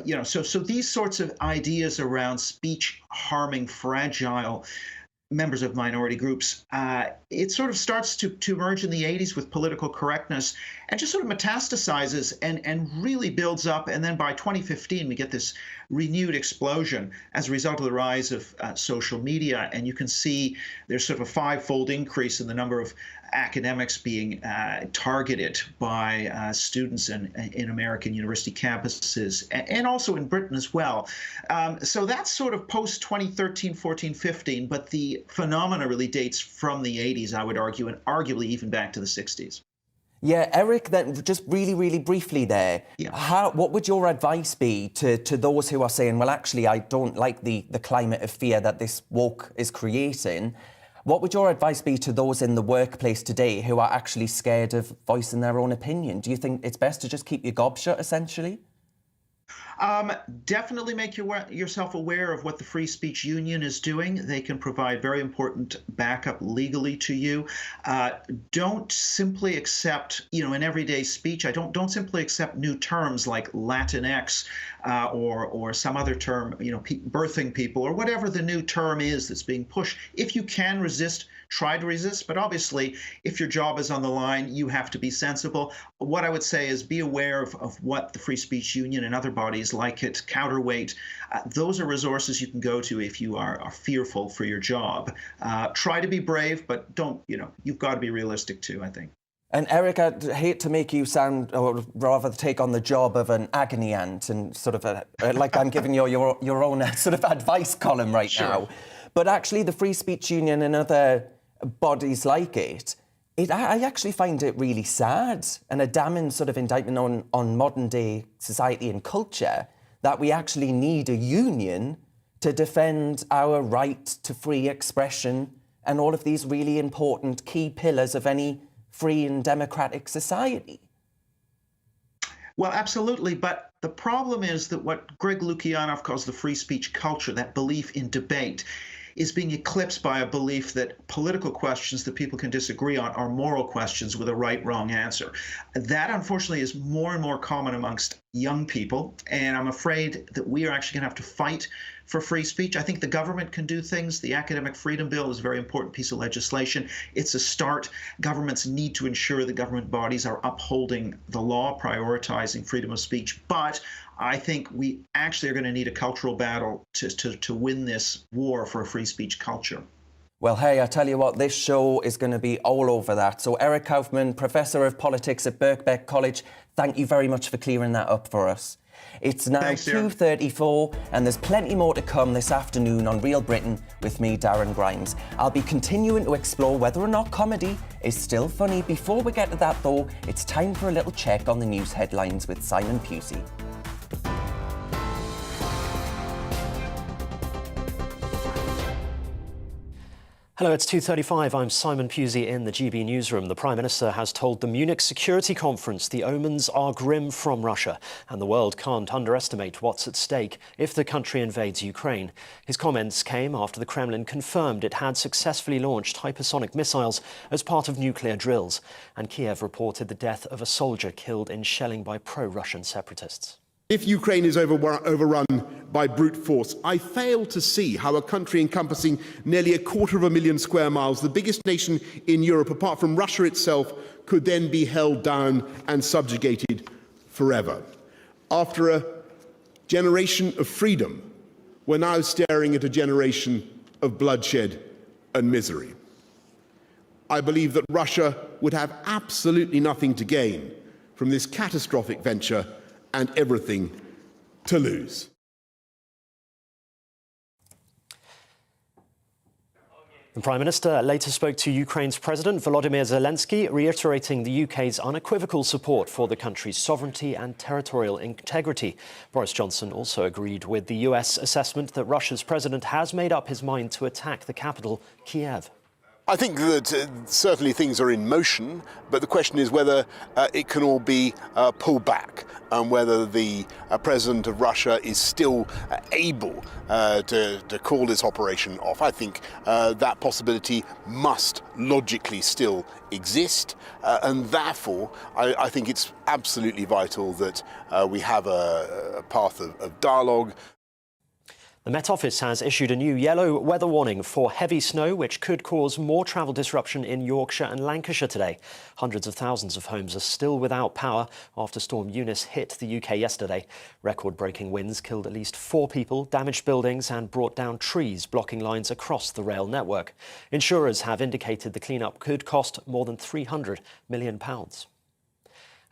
You know, so these sorts of ideas around speech harming fragile members of minority groups, it sort of starts to emerge in the 80s with political correctness and just sort of metastasizes and really builds up. And then by 2015, we get this renewed explosion as a result of the rise of social media. And you can see there's sort of a five-fold increase in the number of academics being targeted by students in American university campuses and also in Britain as well. So that's sort of post 2013, 14, 15, but the phenomena really dates from the 80s, I would argue, and arguably even back to the 60s. Yeah, Eric, then just really briefly there, what would your advice be to those who are saying, well, actually, I don't like the climate of fear that this woke is creating? What would your advice be to those in the workplace today who are actually scared of voicing their own opinion? Do you think it's best to just keep your gob shut, essentially? Definitely make yourself aware of what the Free Speech Union is doing. They can provide very important backup legally to you. Don't simply accept, in everyday speech, don't simply accept new terms like Latinx or some other term, birthing people or whatever the new term is that's being pushed. If you can resist, try to resist. But obviously, if your job is on the line, you have to be sensible. What I would say is be aware of what the Free Speech Union and other bodies like it, Counterweight, those are resources you can go to if you are fearful for your job. Try to be brave, but don't, you've got to be realistic too, I think. And Eric, I'd hate to make you sound, or rather take on the job of an agony aunt and sort of like I'm giving you your own sort of advice column right now. But actually the Free Speech Union and other bodies like I actually find it really sad and a damning sort of indictment on modern day society and culture that we actually need a union to defend our right to free expression and all of these really important key pillars of any free and democratic society. Well, absolutely. But the problem is that what Greg Lukianoff calls the free speech culture, that belief in debate, is being eclipsed by a belief that political questions that people can disagree on are moral questions with a right-wrong answer. That, unfortunately, is more and more common amongst young people, and I'm afraid that we are actually going to have to fight for free speech. I think the government can do things. The Academic Freedom Bill is a very important piece of legislation. It's a start. Governments need to ensure that government bodies are upholding the law, prioritizing freedom of speech. But I think we actually are going to need a cultural battle to win this war for a free speech culture. Well, hey, I tell you what, this show is going to be all over that. So Eric Kaufman, Professor of Politics at Birkbeck College, thank you very much for clearing that up for us. It's now 2:34 and there's plenty more to come this afternoon on Real Britain with me, Darren Grimes. I'll be continuing to explore whether or not comedy is still funny. Before we get to that, though, it's time for a little check on the news headlines with Simon Pusey. Hello, it's 2:35. I'm Simon Pusey in the GB newsroom. The Prime Minister has told the Munich Security Conference the omens are grim from Russia and the world can't underestimate what's at stake if the country invades Ukraine. His comments came after the Kremlin confirmed it had successfully launched hypersonic missiles as part of nuclear drills. And Kiev reported the death of a soldier killed in shelling by pro-Russian separatists. If Ukraine is overrun by brute force, I fail to see how a country encompassing nearly 250,000 square miles, the biggest nation in Europe apart from Russia itself, could then be held down and subjugated forever. After a generation of freedom, we're now staring at a generation of bloodshed and misery. I believe that Russia would have absolutely nothing to gain from this catastrophic venture and everything to lose. The Prime Minister later spoke to Ukraine's President Volodymyr Zelensky, reiterating the UK's unequivocal support for the country's sovereignty and territorial integrity. Boris Johnson also agreed with the US assessment that Russia's president has made up his mind to attack the capital, Kiev. I think that certainly things are in motion, but the question is whether it can all be pulled back and whether the president of Russia is still able to call this operation off. I think that possibility must logically still exist, and therefore I think it's absolutely vital that we have a path of dialogue. The Met Office has issued a new yellow weather warning for heavy snow, which could cause more travel disruption in Yorkshire and Lancashire today. Hundreds of thousands of homes are still without power after Storm Eunice hit the UK yesterday. Record-breaking winds killed at least 4 people, damaged buildings and brought down trees, blocking lines across the rail network. Insurers have indicated the clean-up could cost more than £300 million.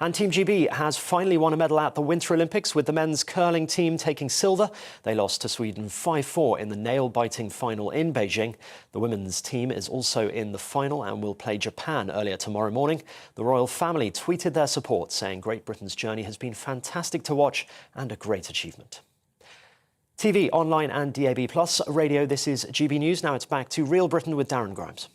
And Team GB has finally won a medal at the Winter Olympics, with the men's curling team taking silver. They lost to Sweden 5-4 in the nail-biting final in Beijing. The women's team is also in the final and will play Japan earlier tomorrow morning. The royal family tweeted their support, saying Great Britain's journey has been fantastic to watch and a great achievement. TV, online and DAB+, radio, this is GB News. Now it's back to Real Britain with Darren Grimes.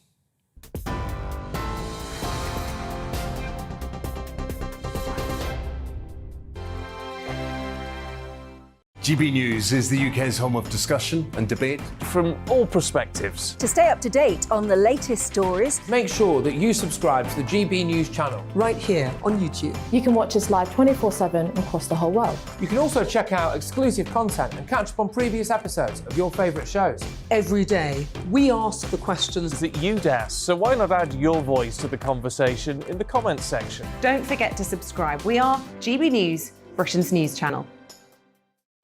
GB News is the UK's home of discussion and debate from all perspectives. To stay up to date on the latest stories, make sure that you subscribe to the GB News channel right here on YouTube. You can watch us live 24/7 across the whole world. You can also check out exclusive content and catch up on previous episodes of your favourite shows. Every day, we ask the questions that you'd ask, so why not add your voice to the conversation in the comments section? Don't forget to subscribe. We are GB News, Britain's news channel.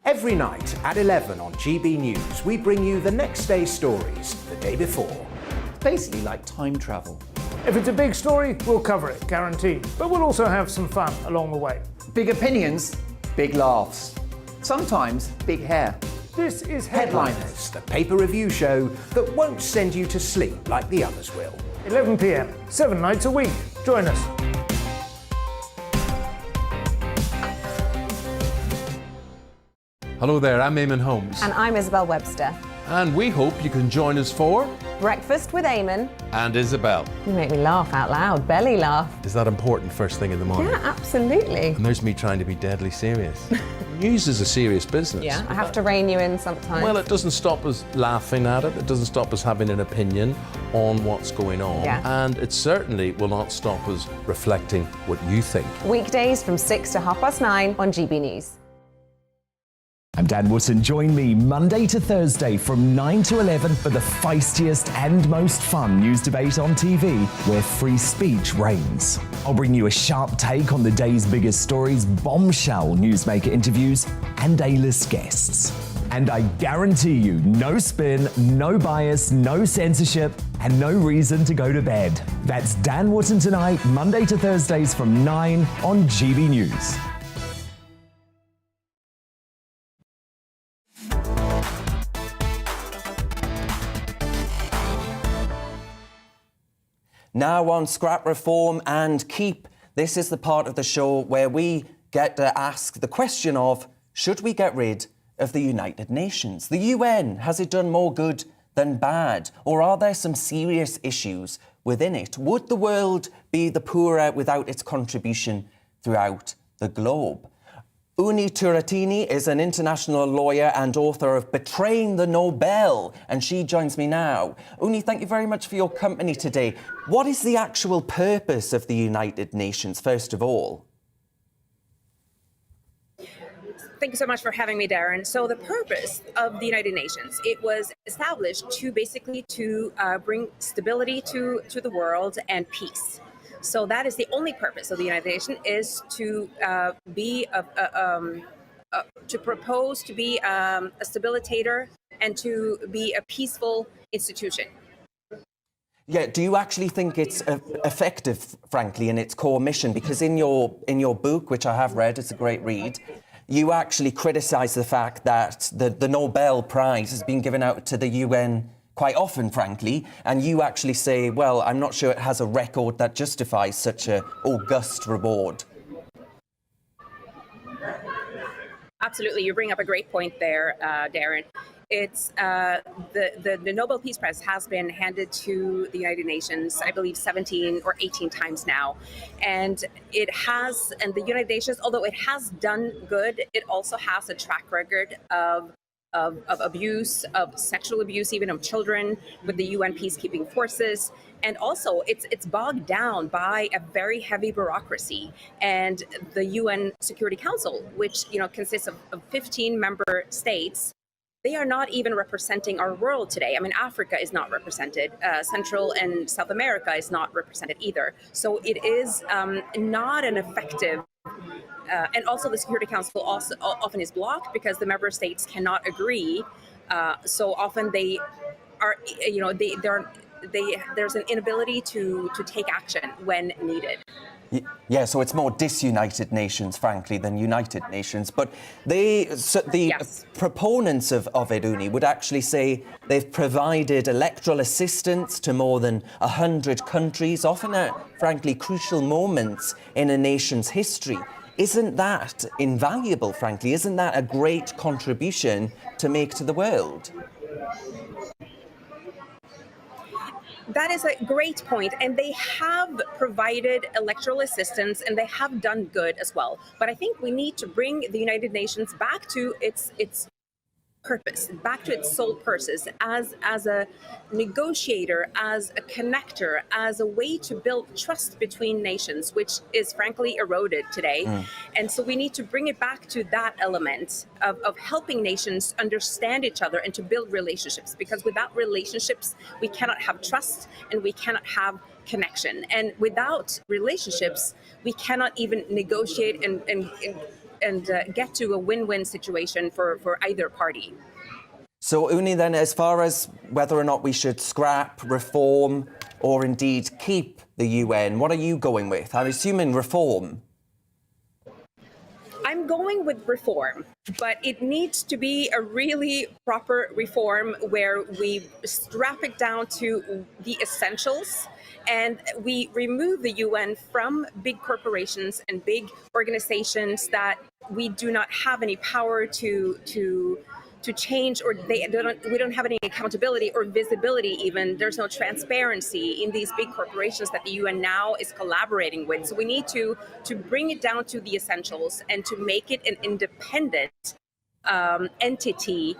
Every night at 11 on GB News, we bring you the next day's stories the day before. Basically like time travel. If it's a big story, we'll cover it, guaranteed. But we'll also have some fun along the way. Big opinions, big laughs. Sometimes big hair. This is Headliners, the paper review show that won't send you to sleep like the others will. 11 p.m, 7 nights a week. Join us. Hello there, I'm Eamon Holmes. And I'm Isabel Webster. And we hope you can join us for Breakfast with Eamon and Isabel. You make me laugh out loud, belly laugh. Is that important first thing in the morning? Yeah, absolutely. And there's me trying to be deadly serious. News is a serious business. Yeah, I have to rein you in sometimes. Well, it doesn't stop us laughing at it. It doesn't stop us having an opinion on what's going on. Yeah. And it certainly will not stop us reflecting what you think. Weekdays from 6 to 9:30 on GB News. I'm Dan Wootton. Join me Monday to Thursday from 9 to 11 for the feistiest and most fun news debate on TV, where free speech reigns. I'll bring you a sharp take on the day's biggest stories, bombshell newsmaker interviews, and A-list guests. And I guarantee you, no spin, no bias, no censorship, and no reason to go to bed. That's Dan Wootton Tonight, Monday to Thursdays from 9 on GB News. Now on scrap reform and keep. This is the part of the show where we get to ask the question of, should we get rid of the United Nations? The UN, has it done more good than bad? Or are there some serious issues within it? Would the world be the poorer without its contribution throughout the globe? Uni Turrettini is an international lawyer and author of Betraying the Nobel, and she joins me now. Uni, thank you very much for your company today. What is the actual purpose of the United Nations, first of all? Thank you so much for having me, Darren. So the purpose of the United Nations, it was established to basically bring stability to the world and peace. So that is the only purpose of the United Nations, is to propose to be a stabilitator and to be a peaceful institution. Yeah, do you actually think it's effective, frankly, in its core mission? Because in your book, which I have read, it's a great read, you actually criticise the fact that the Nobel Prize has been given out to the UN quite often, frankly, and you actually say, well, I'm not sure it has a record that justifies such an august reward. Absolutely, you bring up a great point there, Darren. It's the Nobel Peace Prize has been handed to the United Nations, I believe 17 or 18 times now. And the United Nations, although it has done good, it also has a track record of abuse, of sexual abuse, even of children, with the UN peacekeeping forces. And also, it's bogged down by a very heavy bureaucracy. And the UN Security Council, which consists of 15 member states, they are not even representing our world today. I mean, Africa is not represented. Central and South America is not represented either. So it is not an effective. And also, the Security Council also often is blocked because the member states cannot agree. So often they are, there's an inability to take action when needed. Yeah, so it's more disunited nations, frankly, than united nations. But the proponents of it, Uni, would actually say they've provided electoral assistance to more than 100 countries, often at, frankly, crucial moments in a nation's history. Isn't that invaluable, frankly? Isn't that a great contribution to make to the world? That is a great point, and they have provided electoral assistance and they have done good as well. But I think we need to bring the United Nations back to its purpose, back to its sole purpose as a negotiator, as a connector, as a way to build trust between nations, which is frankly eroded today. And so we need to bring it back to that element of helping nations understand each other and to build relationships, because without relationships, we cannot have trust and we cannot have connection. And without relationships, we cannot even negotiate and get to a win-win situation for either party. So, Uni, then, as far as whether or not we should scrap, reform, or indeed keep the UN, what are you going with? I'm assuming reform. I'm going with reform, but it needs to be a really proper reform where we strap it down to the essentials and we remove the UN from big corporations and big organizations that we do not have any power to change, or we don't have any accountability or visibility even. There's no transparency in these big corporations that the UN now is collaborating with. So we need to bring it down to the essentials and to make it an independent entity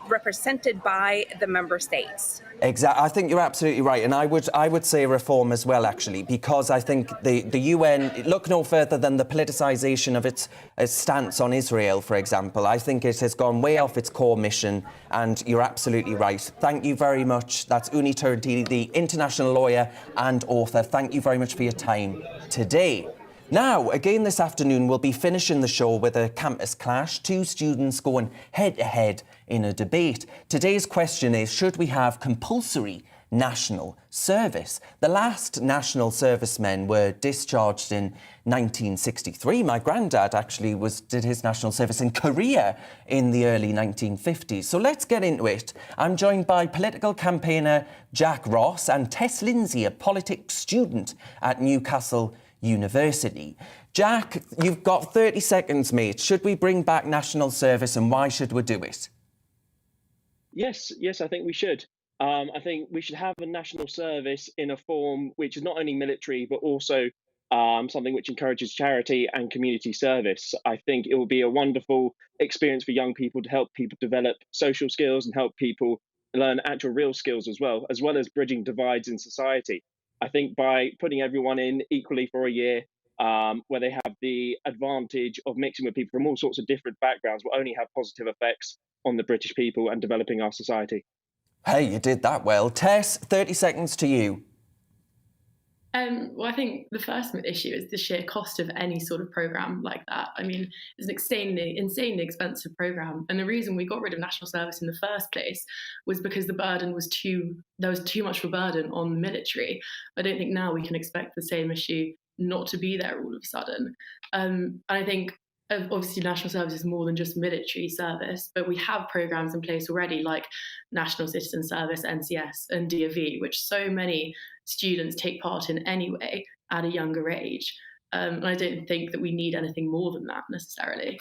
represented by the member states. Exactly. I think you're absolutely right. And I would say reform as well, actually, because I think the UN, look no further than the politicisation of its stance on Israel, for example. I think it has gone way off its core mission, and you're absolutely right. Thank you very much. That's Uni Turrentini, the international lawyer and author. Thank you very much for your time today. Now, again this afternoon, we'll be finishing the show with a campus clash, two students going head-to-head in a debate. Today's question is, should we have compulsory national service? The last national servicemen were discharged in 1963. My granddad actually did his national service in Korea in the early 1950s. So let's get into it. I'm joined by political campaigner Jack Ross and Tess Lindsay, a politics student at Newcastle University. Jack, you've got 30 seconds, mate. Should we bring back national service, and why should we do it? Yes, I think we should. I think we should have a national service in a form which is not only military, but also something which encourages charity and community service. I think it will be a wonderful experience for young people to help people develop social skills and help people learn actual real skills as well as bridging divides in society. I think by putting everyone in equally for a year, where they have the advantage of mixing with people from all sorts of different backgrounds, will only have positive effects on the British people and developing our society. Hey, you did that well. Tess, 30 seconds to you. Well, I think the first issue is the sheer cost of any sort of programme like that. I mean, it's an insanely expensive programme. And the reason we got rid of national service in the first place was because there was too much of a burden on the military. I don't think now we can expect the same issue not to be there all of a sudden. And I think obviously national service is more than just military service, but we have programmes in place already like National Citizen Service, NCS and DOV, which so many students take part in anyway at a younger age. And I don't think that we need anything more than that necessarily.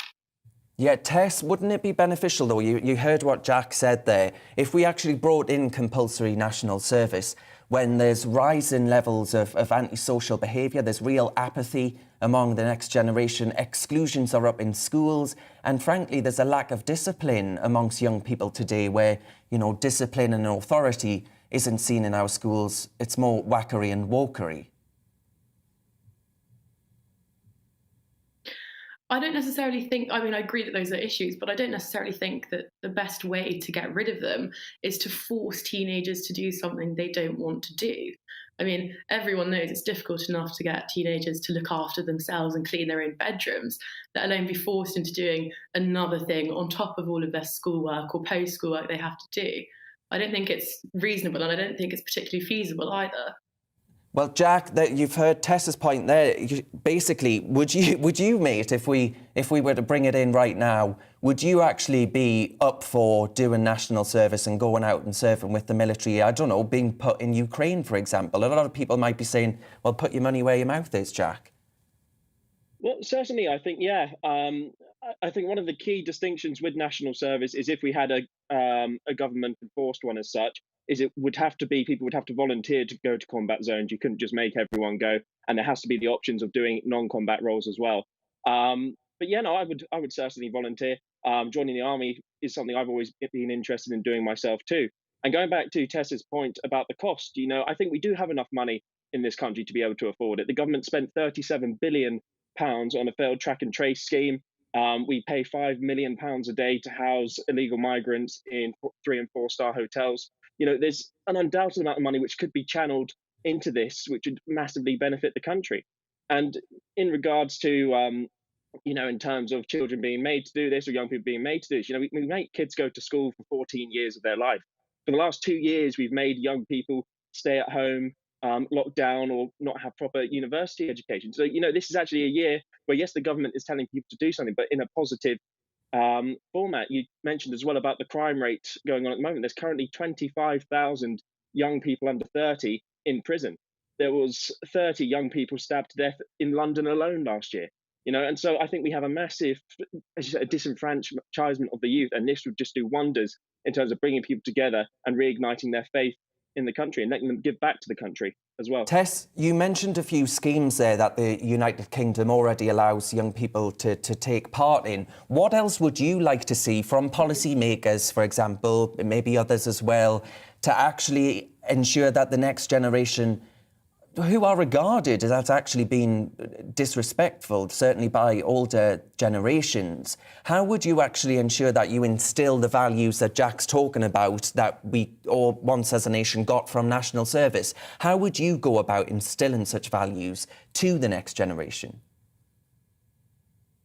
Yeah, Tess, wouldn't it be beneficial, though? You heard what Jack said there. If we actually brought in compulsory national service, when there's rising levels of antisocial behaviour, there's real apathy among the next generation, exclusions are up in schools, and frankly, there's a lack of discipline amongst young people today where, discipline and authority isn't seen in our schools. It's more whackery and wokery. I don't necessarily think, I agree that those are issues, but I don't necessarily think that the best way to get rid of them is to force teenagers to do something they don't want to do. Everyone knows it's difficult enough to get teenagers to look after themselves and clean their own bedrooms, let alone be forced into doing another thing on top of all of their schoolwork or post-schoolwork they have to do. I don't think it's reasonable, and I don't think it's particularly feasible either. Well, Jack, you've heard Tessa's point there. Basically, would you, mate, if we were to bring it in right now, would you actually be up for doing national service and going out and serving with the military? I don't know, being put in Ukraine, for example. A lot of people might be saying, well, put your money where your mouth is, Jack. Well, certainly, I think, yeah. I think one of the key distinctions with national service is if we had a government-enforced one as such, is it would have to be, people would have to volunteer to go to combat zones. You couldn't just make everyone go, and there has to be the options of doing non-combat roles as well. But yeah, no, I would certainly volunteer. Joining the army is something I've always been interested in doing myself too. And going back to Tessa's point about the cost, I think we do have enough money in this country to be able to afford it. The government spent £37 billion on a failed track and trace scheme. We pay £5 million a day to house illegal migrants in 3- and 4-star hotels. There's an undoubted amount of money which could be channeled into this, which would massively benefit the country. And in regards to, in terms of children being made to do this or young people being made to do this, we make kids go to school for 14 years of their life. For the last 2 years, we've made young people stay at home, locked down, or not have proper university education. So, this is actually a year where, yes, the government is telling people to do something, but in a positive format. You mentioned as well about the crime rate going on at the moment. There's currently 25,000 young people under 30 in prison. There was 30 young people stabbed to death in London alone last year. And so I think we have a massive, as you said, disenfranchisement of the youth, and this would just do wonders in terms of bringing people together and reigniting their faith in the country and letting them give back to the country as well. Tess, you mentioned a few schemes there that the United Kingdom already allows young people to take part in. What else would you like to see from policymakers, for example, maybe others as well, to actually ensure that the next generation, who are regarded as actually being disrespectful, certainly by older generations, how would you actually ensure that you instill the values that Jack's talking about that we all once as a nation got from national service? How would you go about instilling such values to the next generation?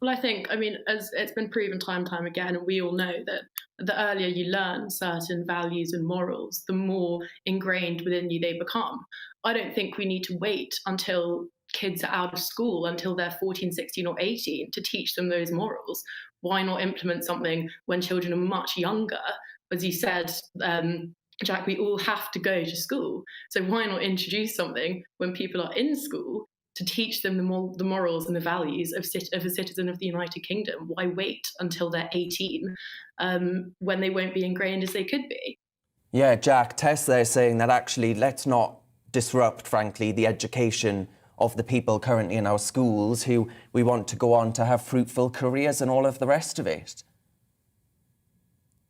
Well, I think, as it's been proven time and time again, and we all know that the earlier you learn certain values and morals, the more ingrained within you they become. I don't think we need to wait until kids are out of school, until they're 14, 16 or 18 to teach them those morals. Why not implement something when children are much younger? As you said, Jack, we all have to go to school. So why not introduce something when people are in school to teach them the morals and the values of a citizen of the United Kingdom? Why wait until they're 18 when they won't be ingrained as they could be? Yeah, Jack, Tess there saying that actually let's not disrupt, frankly, the education of the people currently in our schools who we want to go on to have fruitful careers and all of the rest of it.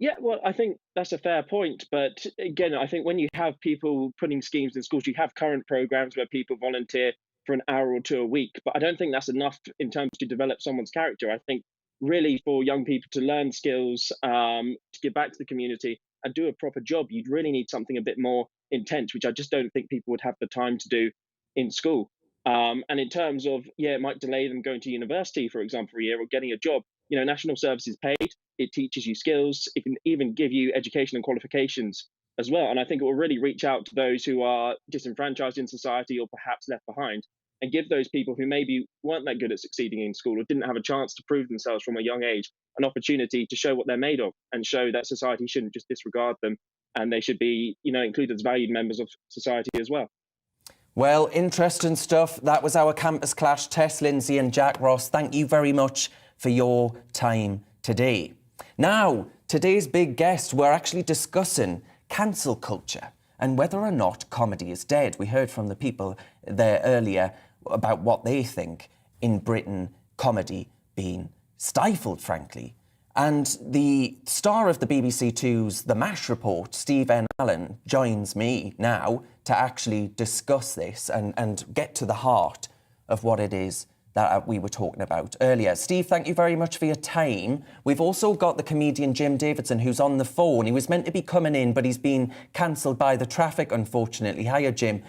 Yeah, well, I think that's a fair point. But again, I think when you have people putting schemes in schools, you have current programs where people volunteer for an hour or two a week. But I don't think that's enough in terms to develop someone's character. I think really for young people to learn skills, to give back to the community and do a proper job, you'd really need something a bit more intense, which I just don't think people would have the time to do in school. And in terms of, it might delay them going to university, for example, for a year or getting a job. National service is paid. It teaches you skills. It can even give you education and qualifications as well. And I think it will really reach out to those who are disenfranchised in society or perhaps left behind, and give those people who maybe weren't that good at succeeding in school or didn't have a chance to prove themselves from a young age an opportunity to show what they're made of and show that society shouldn't just disregard them, and they should be, included as valued members of society as well. Well, interesting stuff. That was our Campus Clash. Tess Lindsay and Jack Ross, thank you very much for your time today. Now, today's big guest, we're actually discussing cancel culture and whether or not comedy is dead. We heard from the people there earlier about what they think in Britain, comedy being stifled, frankly. And the star of the BBC Two's The MASH report, Steve N. Allen, joins me now to actually discuss this and get to the heart of what it is that we were talking about earlier. Steve, thank you very much for your time. We've also got the comedian Jim Davidson, who's on the phone. He was meant to be coming in, but he's been cancelled by the traffic, unfortunately. Hiya, Jim.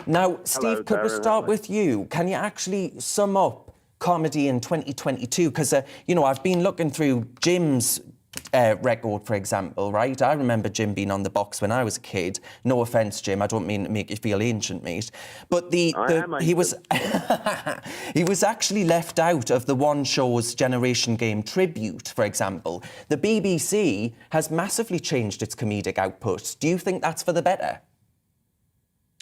Now, Steve, could we start with you? Can you actually sum up comedy in 2022? Because, I've been looking through Jim's record, for example, right? I remember Jim being on the box when I was a kid. No offence, Jim, I don't mean to make you feel ancient, mate. But he was he was actually left out of the One Show's Generation Game tribute, for example. The BBC has massively changed its comedic output. Do you think that's for the better?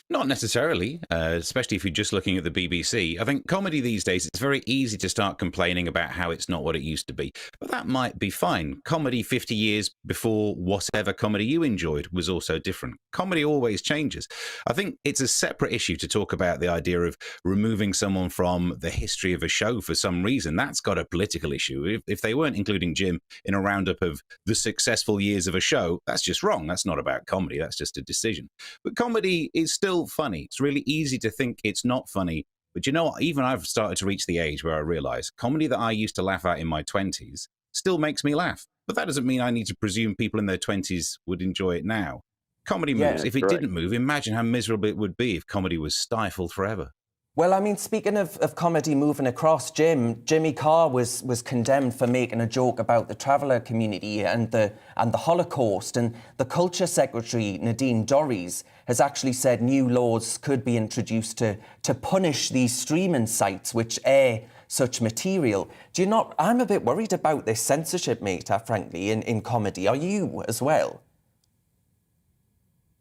Not necessarily, especially if you're just looking at the BBC. I think comedy these days, it's very easy to start complaining about how it's not what it used to be. But that might be fine. Comedy 50 years before whatever comedy you enjoyed was also different. Comedy always changes. I think it's a separate issue to talk about the idea of removing someone from the history of a show for some reason. That's got a political issue. If they weren't including Jim in a roundup of the successful years of a show, that's just wrong. That's not about comedy. That's just a decision. But comedy is still funny. It's really easy to think it's not funny. But you know what? Even I've started to reach the age where I realise comedy that I used to laugh at in my 20s still makes me laugh. But that doesn't mean I need to presume people in their 20s would enjoy it now. Comedy moves. If it didn't move, imagine how miserable it would be if comedy was stifled forever. Well, I mean, speaking of comedy moving across, Jimmy Carr was condemned for making a joke about the traveller community and the Holocaust, and the Culture Secretary, Nadine Dorries, has actually said new laws could be introduced to punish these streaming sites which air such material. Do you not... I'm a bit worried about this censorship, mate, frankly, in comedy. Are you as well?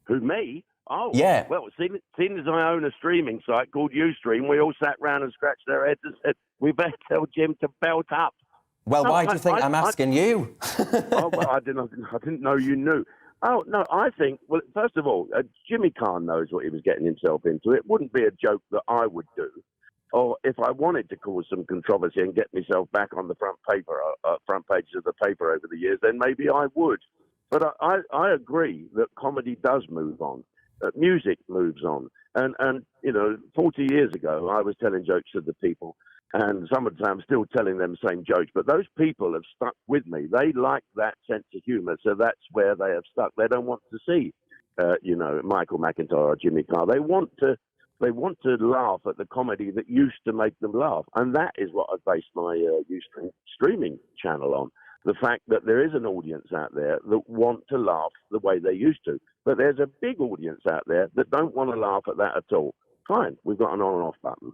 Who, me? Oh, yeah. Well, seeing as I own a streaming site called Ustream, we all sat round and scratched our heads and said, we better tell Jim to belt up. Well, no, why do you think I'm asking you? Oh, well, I didn't know you knew. Oh, no, I think, well, first of all, Jimmy Carr knows what he was getting himself into. It wouldn't be a joke that I would do. Or if I wanted to cause some controversy and get myself back on the front pages of the paper over the years, then maybe I would. But I agree that comedy does move on. Music moves on. And, you know, 40 years ago, I was telling jokes to the people, and some of the time I'm still telling them the same jokes. But those people have stuck with me. They like that sense of humour, so that's where they have stuck. They don't want to see, you know, Michael McIntyre or Jimmy Carr. They want to laugh at the comedy that used to make them laugh. And that is what I based my Ustream streaming channel on. The fact that there is an audience out there that want to laugh the way they used to. But there's a big audience out there that don't want to laugh at that at all. Fine, we've got an on and off button.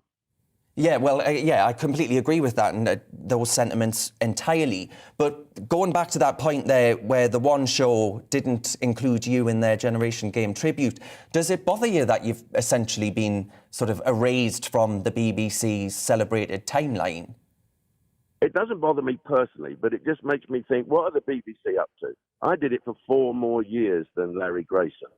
Yeah, well, yeah, I completely agree with that and those sentiments entirely. But going back to that point there where the One Show didn't include you in their Generation Game tribute, does it bother you that you've essentially been sort of erased from the BBC's celebrated timeline? It doesn't bother me personally, but it just makes me think, what are the BBC up to? I did it for 4 more years than Larry Grayson.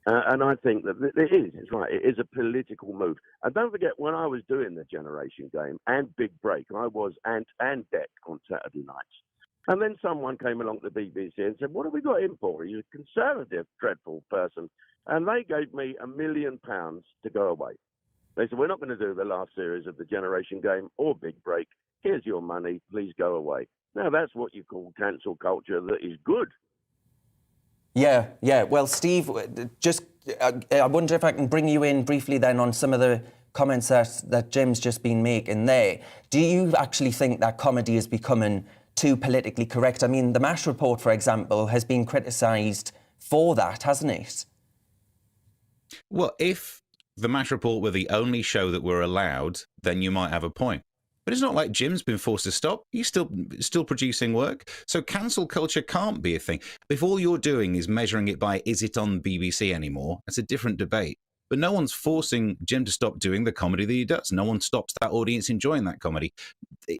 And I think that it's right, it is a political move. And don't forget, when I was doing the Generation Game and Big Break, I was Ant and Dec on Saturday nights. And then someone came along to the BBC and said, what have we got him for? He's a conservative, dreadful person. And they gave me £1 million to go away. They said, we're not going to do the last series of the Generation Game or Big Break. Here's your money, please go away. Now, that's what you call cancel culture that is good. Yeah. Well, Steve, just I wonder if I can bring you in briefly then on some of the comments that Jim's just been making there. Do you actually think that comedy is becoming too politically correct? I mean, the MASH report, for example, has been criticised for that, hasn't it? Well, if the MASH report were the only show that were allowed, then you might have a point. But it's not like Jim's been forced to stop. He's still producing work. So cancel culture can't be a thing. If all you're doing is measuring it by, is it on BBC anymore? That's a different debate. But no one's forcing Jim to stop doing the comedy that he does. No one stops that audience enjoying that comedy.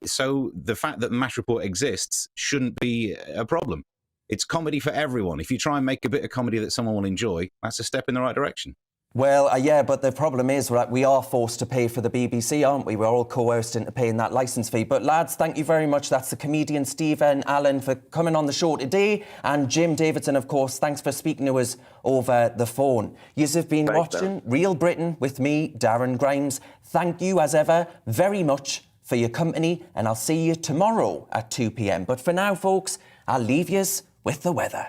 So the fact that MASH report exists shouldn't be a problem. It's comedy for everyone. If you try and make a bit of comedy that someone will enjoy, that's a step in the right direction. Well, yeah, but the problem is, right, we are forced to pay for the BBC, aren't we? We're all coerced into paying that licence fee. But, lads, thank you very much. That's the comedian Stephen Allen for coming on the show today. And Jim Davidson, of course, thanks for speaking to us over the phone. Yous have been watching Real Britain with me, Darren Grimes. Thank you, as ever, very much for your company. And I'll see you tomorrow at 2 p.m. But for now, folks, I'll leave yous with the weather.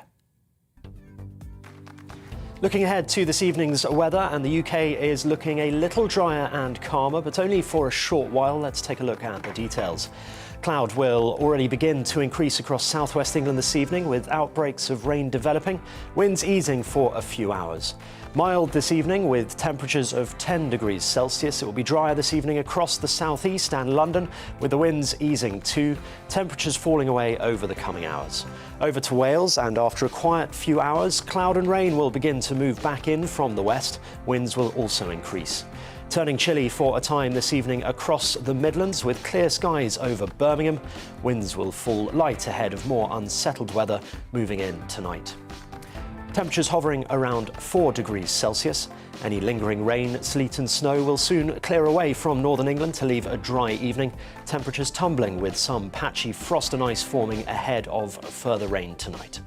Looking ahead to this evening's weather, and the UK is looking a little drier and calmer, but only for a short while. Let's take a look at the details. Cloud will already begin to increase across southwest England this evening, with outbreaks of rain developing, winds easing for a few hours. Mild this evening with temperatures of 10 degrees Celsius. It will be drier this evening across the southeast and London, with the winds easing too, temperatures falling away over the coming hours. Over to Wales, and after a quiet few hours, cloud and rain will begin to move back in from the west. Winds will also increase. Turning chilly for a time this evening across the Midlands, with clear skies over Birmingham. Winds will fall light ahead of more unsettled weather moving in tonight. Temperatures hovering around 4 degrees Celsius. Any lingering rain, sleet and snow will soon clear away from northern England to leave a dry evening. Temperatures tumbling, with some patchy frost and ice forming ahead of further rain tonight.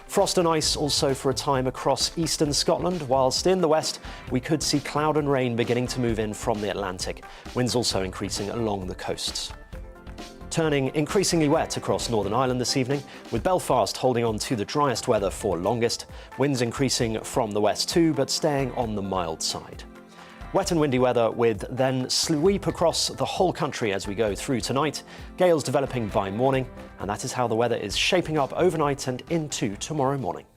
Frost and ice also for a time across eastern Scotland, whilst in the west we could see cloud and rain beginning to move in from the Atlantic. Winds also increasing along the coasts. Turning increasingly wet across Northern Ireland this evening, with Belfast holding on to the driest weather for longest. Winds increasing from the west too, but staying on the mild side. Wet and windy weather with then sweep across the whole country as we go through tonight. Gales developing by morning, and that is how the weather is shaping up overnight and into tomorrow morning.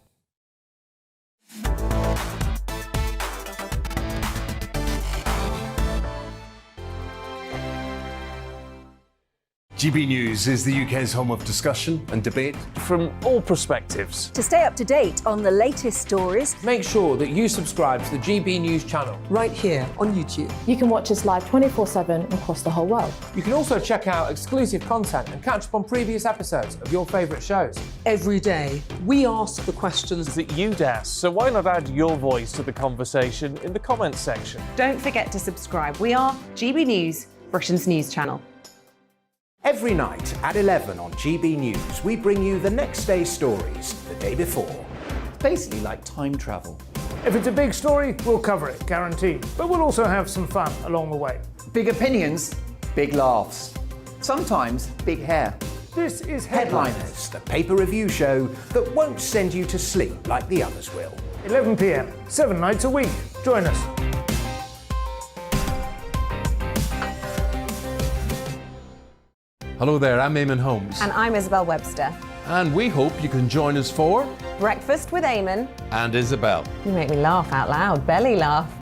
GB News is the UK's home of discussion and debate from all perspectives. To stay up to date on the latest stories, make sure that you subscribe to the GB News channel right here on YouTube. You can watch us live 24/7 across the whole world. You can also check out exclusive content and catch up on previous episodes of your favourite shows. Every day, we ask the questions that you'd ask, so why not add your voice to the conversation in the comments section? Don't forget to subscribe. We are GB News, Britain's news channel. Every night at 11 on GB News, we bring you the next day's stories the day before. Basically like time travel. If it's a big story, we'll cover it, guaranteed. But we'll also have some fun along the way. Big opinions, big laughs. Sometimes big hair. This is Headliners, the paper review show that won't send you to sleep like the others will. 11 p.m, 7 nights a week. Join us. Hello there, I'm Eamon Holmes. And I'm Isabel Webster. And we hope you can join us for Breakfast with Eamon and Isabel. You make me laugh out loud, belly laugh.